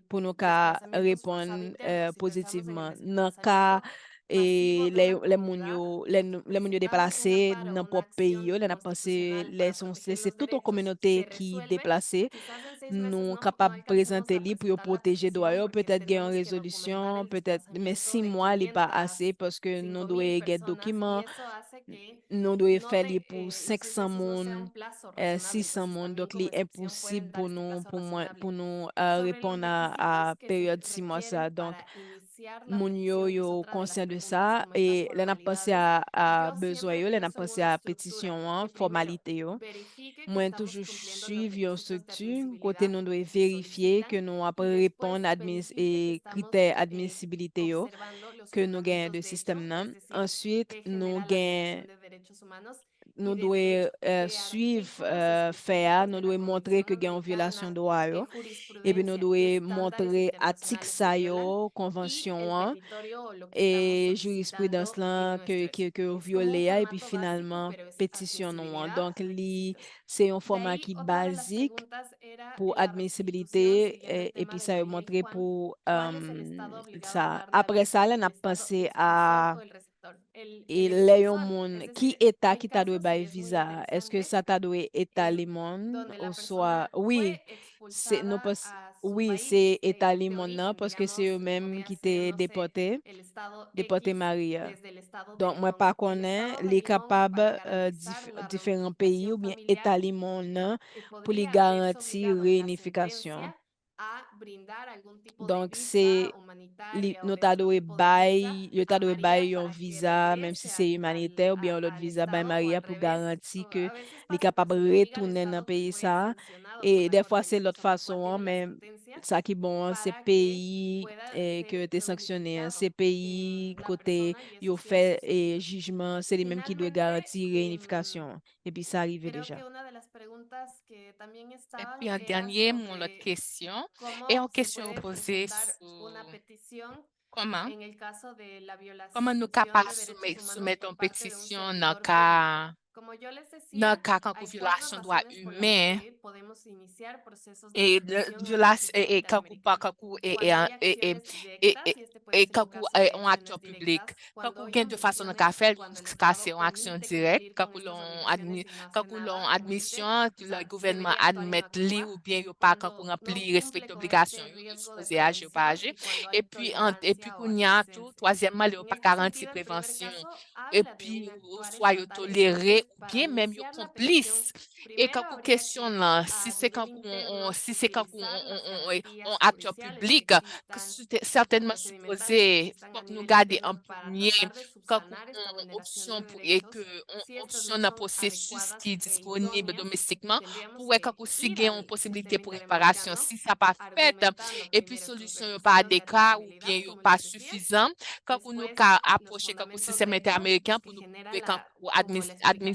pou nou ka desplazamientos forzados repon internos. Si pensamos en el pozitivman. Nan ka, desplazamiento masivo de una le moun comunidad, yo, le moun yo presentamos un deplase amparo, nan una pop peyi acción yo, le nap pase, constitucional para proteger se los tout an derechos, kominote se ki resuelve, deplase, quizás en 6 meses nou no kapab alcancemos prezante a li pou yo presentar la proteje do petición yo, porque petet gen tenemos que documentar rezolusyon, el petet, men desplazamiento 6 de mwa li pa 500, ase, paske nou 5.000 dwe gen personas y dokiman, eso hace que nou dwe no fè li pou los 6 500 meses no sea moun, un plazo razonable. 600 Entonces, moun, también dok como li excepción pueden imposib dar pou este nou, plazo razonable. pou nou Sobre los repon a requisitos que se peryode 6 mwa sa. requieren Donk, para iniciar la moun yo petición, que es yo otra de las konsyen de preguntas, sa, como estas e lè nap pase formalidades, a yo bezwen siempre yo, lè nap pienso en pase una a estructura petisyon an, que primero formalite yo. verifique que Mwen estamos toujou cumpliendo los suiv yon requisitos de struktu, kote admisibilidad nou dwe que se verifiye ke solicitan nou ap y después repon verifique que estamos kriter admisibilite yo, observando los ke nou gen fundamentos de de sistem hecho, es nan. decir, Ensuite, que nou genera la gen violación de derechos humanos y nou de dwe derecho, qué suiv artículos fè a, específicos de nou la dwe montre Convención ke gen yon violasyon Americana, do a qué yo, epi nou jurisprudencia, qué dwe estándares montre atik internacionales se sa violan yo, y konvansyon el an, petitorio o lo que estamos e jurisprudans solicitando en lan nuestro ke yo es como un viole a, epi formato básico, finalman pero es petisyon nou an. admisibilidad, Donk li, requisitos. se yon De format ahí, ki otra de las bazik preguntas era pou la restitución, admisibilite, siguiendo el epi tema de sa yo María y montre Juan. pou ¿Cuál es el Estado obligado a sa. darle Apre sa, lè el nap Estado pase expulsor a o el receptor? e El le yon expulsor, moun, es ki decir, eta hay ki ta dwe casos y bay es muy viza? Eske interesante sa ta dwe eta limon? donde Ou la swa, persona oui, fue se, nou expulsada pas, a su oui, se país eta de limon nan, origen, paske se yo digamos, menm podría ki ser, te no sé, depote, el estado depote X Maria. desde el estado de Donk mwen pa Limón y el konen, estado de li Limón kapab para garantizar una diferent peyi ou reunificación bien eta familiar limon nan pou li podría haberse garanti obligado en la reunifikasyon. sentencia a brindar algún tipo de Donk visa se humanitaria o nou de ta otro dwe tipo de visa bay, yo a ta dwe bay María yon para que visa, menm si regrese se humanite ou bien lot al visa bay estado o al Maria pou revés. garanti A ke veces li pasa que kapab se le obliga al retounen nan estado que peyi fue sa. sancionado por E la defwa Corte se y lot sobre el cual fason tiene an, la men sentencia sa ki bon an, se para que peyi pueda ke ser te sanksyonen, se reunificado peyi la kote persona y eso yo sí ha fe sucedido. jijman, se li menm ki dwe Finalmente, garanti reunifikasyon. E pi sa arrive creo que deja. una de las preguntas que también Et estaban puis en era dernier, mon autre sobre question, et en cómo se question puede posée presentar una sur petición comment, en el caso de la comment nous violación capables de derechos humanos soumettre por une parte de un pétition dans servidor público. Como yo les le decía, cas quand hay 4 violation droit razones por las humain que podemos iniciar procesos de et petición en la violation justicia et quand pas interamericana. quand Cuando hay acciones directas, y este puede ser un quand caso de un acteur acciones public directas, quand cuando gain hay de façon omisiones, qu'a fait cuando el c'est Estado une action omite directe cumplir quand con estas obligaciones y no hace l'on nada admission realmente, le quizá gouvernement debería actuar y admet no li actúa, ou bien yo pas quand cuando no remplir respecte cumple con obligation este riesgo de supposé agir ou pas prevención agir y cuando et hay puis tolerancia o qu'on y a tout aquiescencia. troisièmement le En pas este garantie sentido, el primer prévention caso et habla de un puis actuar soit yo estatal. toléré Entonces, ou para bien même yo iniciar la petición, complice et quand primero on habría questionne que là, a nivel interno si c'est quand utilizar las on garantías acteur judiciales que public que existan c'était o certainement procedimentales que supposé existan faut a que nous nivel garder en interno para premier tratar de quand subsanar esta on vulneración de option pour et que derechos. Si on estas no option un son processus qui adecuadas est e disponible idóneas, domestiquement tendríamos pour ouais, quand que aussi ir gain une al possibilité sistema pour réparation interamericano si ça pas fait argumentando et puis primero sus solution yo pas requisitos de adéquat ou bien admisibilidad, yo como pas les decía, suffisant quand on nous después ca los approcher quand fundamentos système de hecho interaméricain que pour nous genera prouver quand como la explicación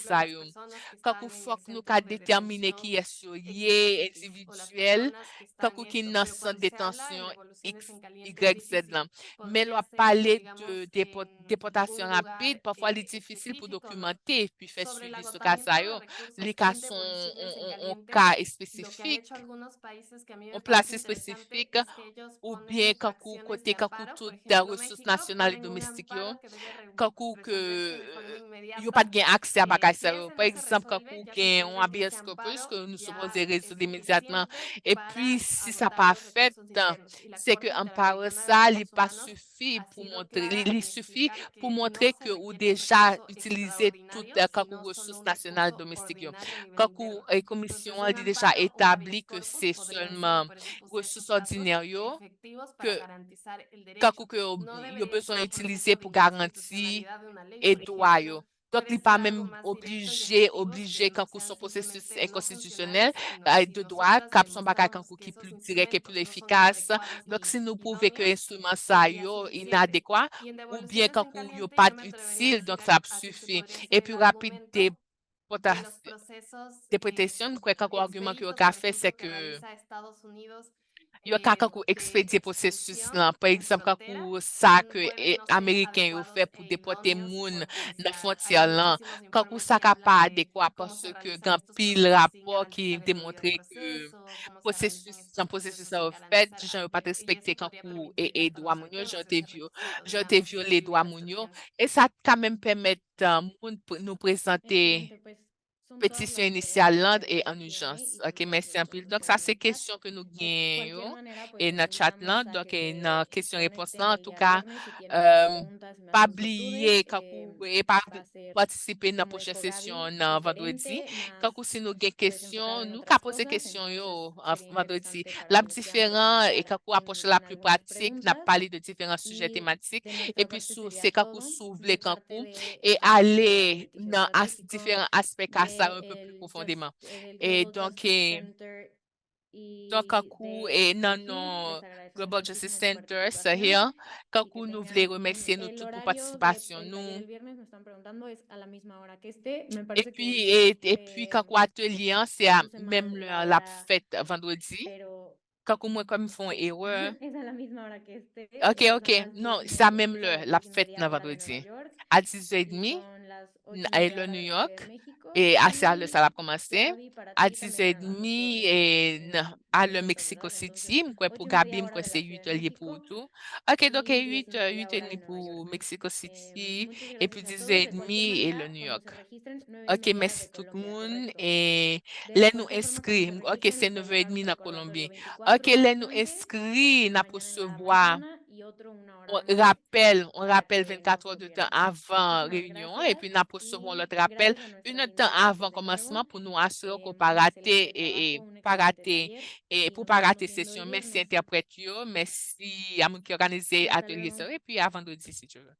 sa yo. Kakou estaban en el fok nou centro ka de determine ki retención es yo ye o las individuel, personas que están kakou ki esto, nan pero san cuando se habla en detention revoluciones en caliente Y, es Z difícil lan. mais podría l'a ser, parlé de digamos, en déportation un rapide, lugar parfois il est difficile pour específico, ¿no? documenter, puis faire Sobre el suivi ce cas agotamiento ça de yo. Les recursos cas en sont devoluciones en un caliente, cas lo que han hecho spécifique, algunos países que a mí un me place parece interesante spécifique, es que ellos ou ponen bien kakou acciones de côté kakou amparo. tout Por des ejemplo, ressources México nationales et ponen un domestiques yo, amparo que debe kakou resolverse que de forma yo pas inmediata. de gain accès à bagay Si sa yo. ese Par no se exemple, resuelve, kakou ya se gen un entiende que ese habeas corpus amparo que nous supposons ya es résoudre immédiatement. suficiente Et puis, para si ça agotar pas los fait, recursos internos. Y la c'est que Corte amparo Interamericana de ça, il Derechos pas Humanos suffit ha pour sido montrer, clara il en suffit explicar pour que no montrer se que ou requiere un déjà recurso utilisé tout extraordinario, kakou sino solo ressources un nationales recurso domestiques yo. ordinario a nivel Kakou interno. commission Entonces, a un déjà amparo, un habeas établi que corpus c'est podrían ser, me seulement parece, pues ressources estos casos ordinaires yo, efectivos para que garantizar el kakou derecho. que No yo debería ser besoin un proceso utiliser de pour garantir inconstitucionalidad de una ley, et por droit ejemplo. yo. Donc, il Puede n'est ser pas algo même más directos y efectivos que obligé no quand sean son processus simplemente no inconstitutionnel funcionales, sino que si de droit, nosotras cap son bagay quand demostramos que qui plus esos direct et plus instrumentos no son efficace. adecuados Donc, si ni nous prouvons que idóneos, l'instrument ça sería yo suficiente. inadéquat, Y en ou bien devoluciones quand en yo caliente, pas yo me atrevería a utile, donc decir ça así que suffit. podría ser Et el puis, rapide argumento de los procesos déportation, quoi, quand argument que expeditos, yo por fait, c'est ejemplo, que que realiza Estados Unidos yo ka de kakou expédier processus expulsión lan. Par en exemple, frontera kakou sa que pueden no ser Américain yo fait adecuados pour e déporter idóneos moun porque nan hay frontière lan. muchísimos Kakou informes sa que ka hablan pa de adéquat cómo parce se que realizan gan estos pile procesos sin rapport qui garantizar el debido démontre que proceso, cómo se realizan processus, estos jan processus procesos sa sin ou fait, garantizar, jan yo pas y eso respecté podría kankou permitir que et hasta droit los moun yo, acuerdos y ese requisito de jan la te violé droit posibilidad moun yo. surgieran. Et ça quand même permettre moun nous présenter Excelente, pues son todas pétition las initiale preguntas que là et tenemos en aquí, Ale, urgence. y son OK, todas merci las un peu. preguntas Donc, que ça, hay en c'est el chat. question que nous De cualquier gagnons manera, pues et los notre chat là. invitamos a Donc, que dans se question-réponse conecten là, en el tout día cas, viernes si tienen más euh, preguntas, pas más inquietudes. oublier quand et pas Va a ser, participer dans la como prochaine dijo session Gaby, vendredi. diferente, Quand más si nous avons pues question, enfocado en nous otras pouvons poser cosas, question entonces yo sería vendredi. interesante para La que nos puedan différent et profundizar quand on approche la en plus algunas pratique, n'a preguntas. parlé de différents sujets Y thématiques. de Et nuestra puis, parte c'est sería quand on todo, s'ouvre les de parte campus del et Consejo Federal aller Litigio dans Estratégico, différents aspects à ça un peu plus del profondément. del Et Global donc, Justice Center y Kakou et de non, GIL. non, Les agradecemos Global Justice muchísimo su Center, participación here. y que Kakou nous voulons tengan remercier nous el tout pour horario participation del taller nous. el viernes, me están preguntando, es a la misma hora que este. Me Et parece que puis, es, Kakou atelier, c'est à puse même mal la l'heure la hora, fête vendredi. pero Kakou moi comme ils font sí, erreur. es a la misma hora que este. OK, Son OK. las Non, 10 y c'est à media, même es a l'heure las la 10 y fête media dans hora de Nueva vendredi. York À y 10h30 son las à 8:30 le hora New de la Ciudad de York. México. Et à ça, Y ça va commencer. Gaby, para À ti también eran 10h30 las 8 à le mexico, Mexico ¿verdad? Entonces, City. Moi, pour Gabi, 8:30 hora moi, de c'est la Ciudad 8 de heures pour México tout. OK, donc y 10:30 hora de 8h30 Nueva pour York. Mexico City. Muchas Et puis gracias a todos. De 10h30 cualquier et le manera, New cuando York. se registren, 9:30 OK, de merci tout le Colombia, monde. correcto. Et De les nous cualquier forma, cuando se inscrits. OK, registren, c'est les va a llegar 9h30 un dans recordatorio Colombie. 24 OK, horas les nous antes, inscrits, n'a mañana en la recevoir mañana y otro una hora antes on para rappelle que no 24 se heures lo de temps pierdan. avant Muchísimas réunion et gracias puis nous recevons y l'autre rappel gracias a une nuestras temps invitadas avant de nuevo. commencement pour nous assurer qu'on pas Un excelente rater trabajo, un pas excelente rater taller et y pour nos pas estamos rater viendo el session. Merci viernes. interprète yo, merci à mon qui organisé Hasta atelier luego. ça et puis à vendredi si tu veux.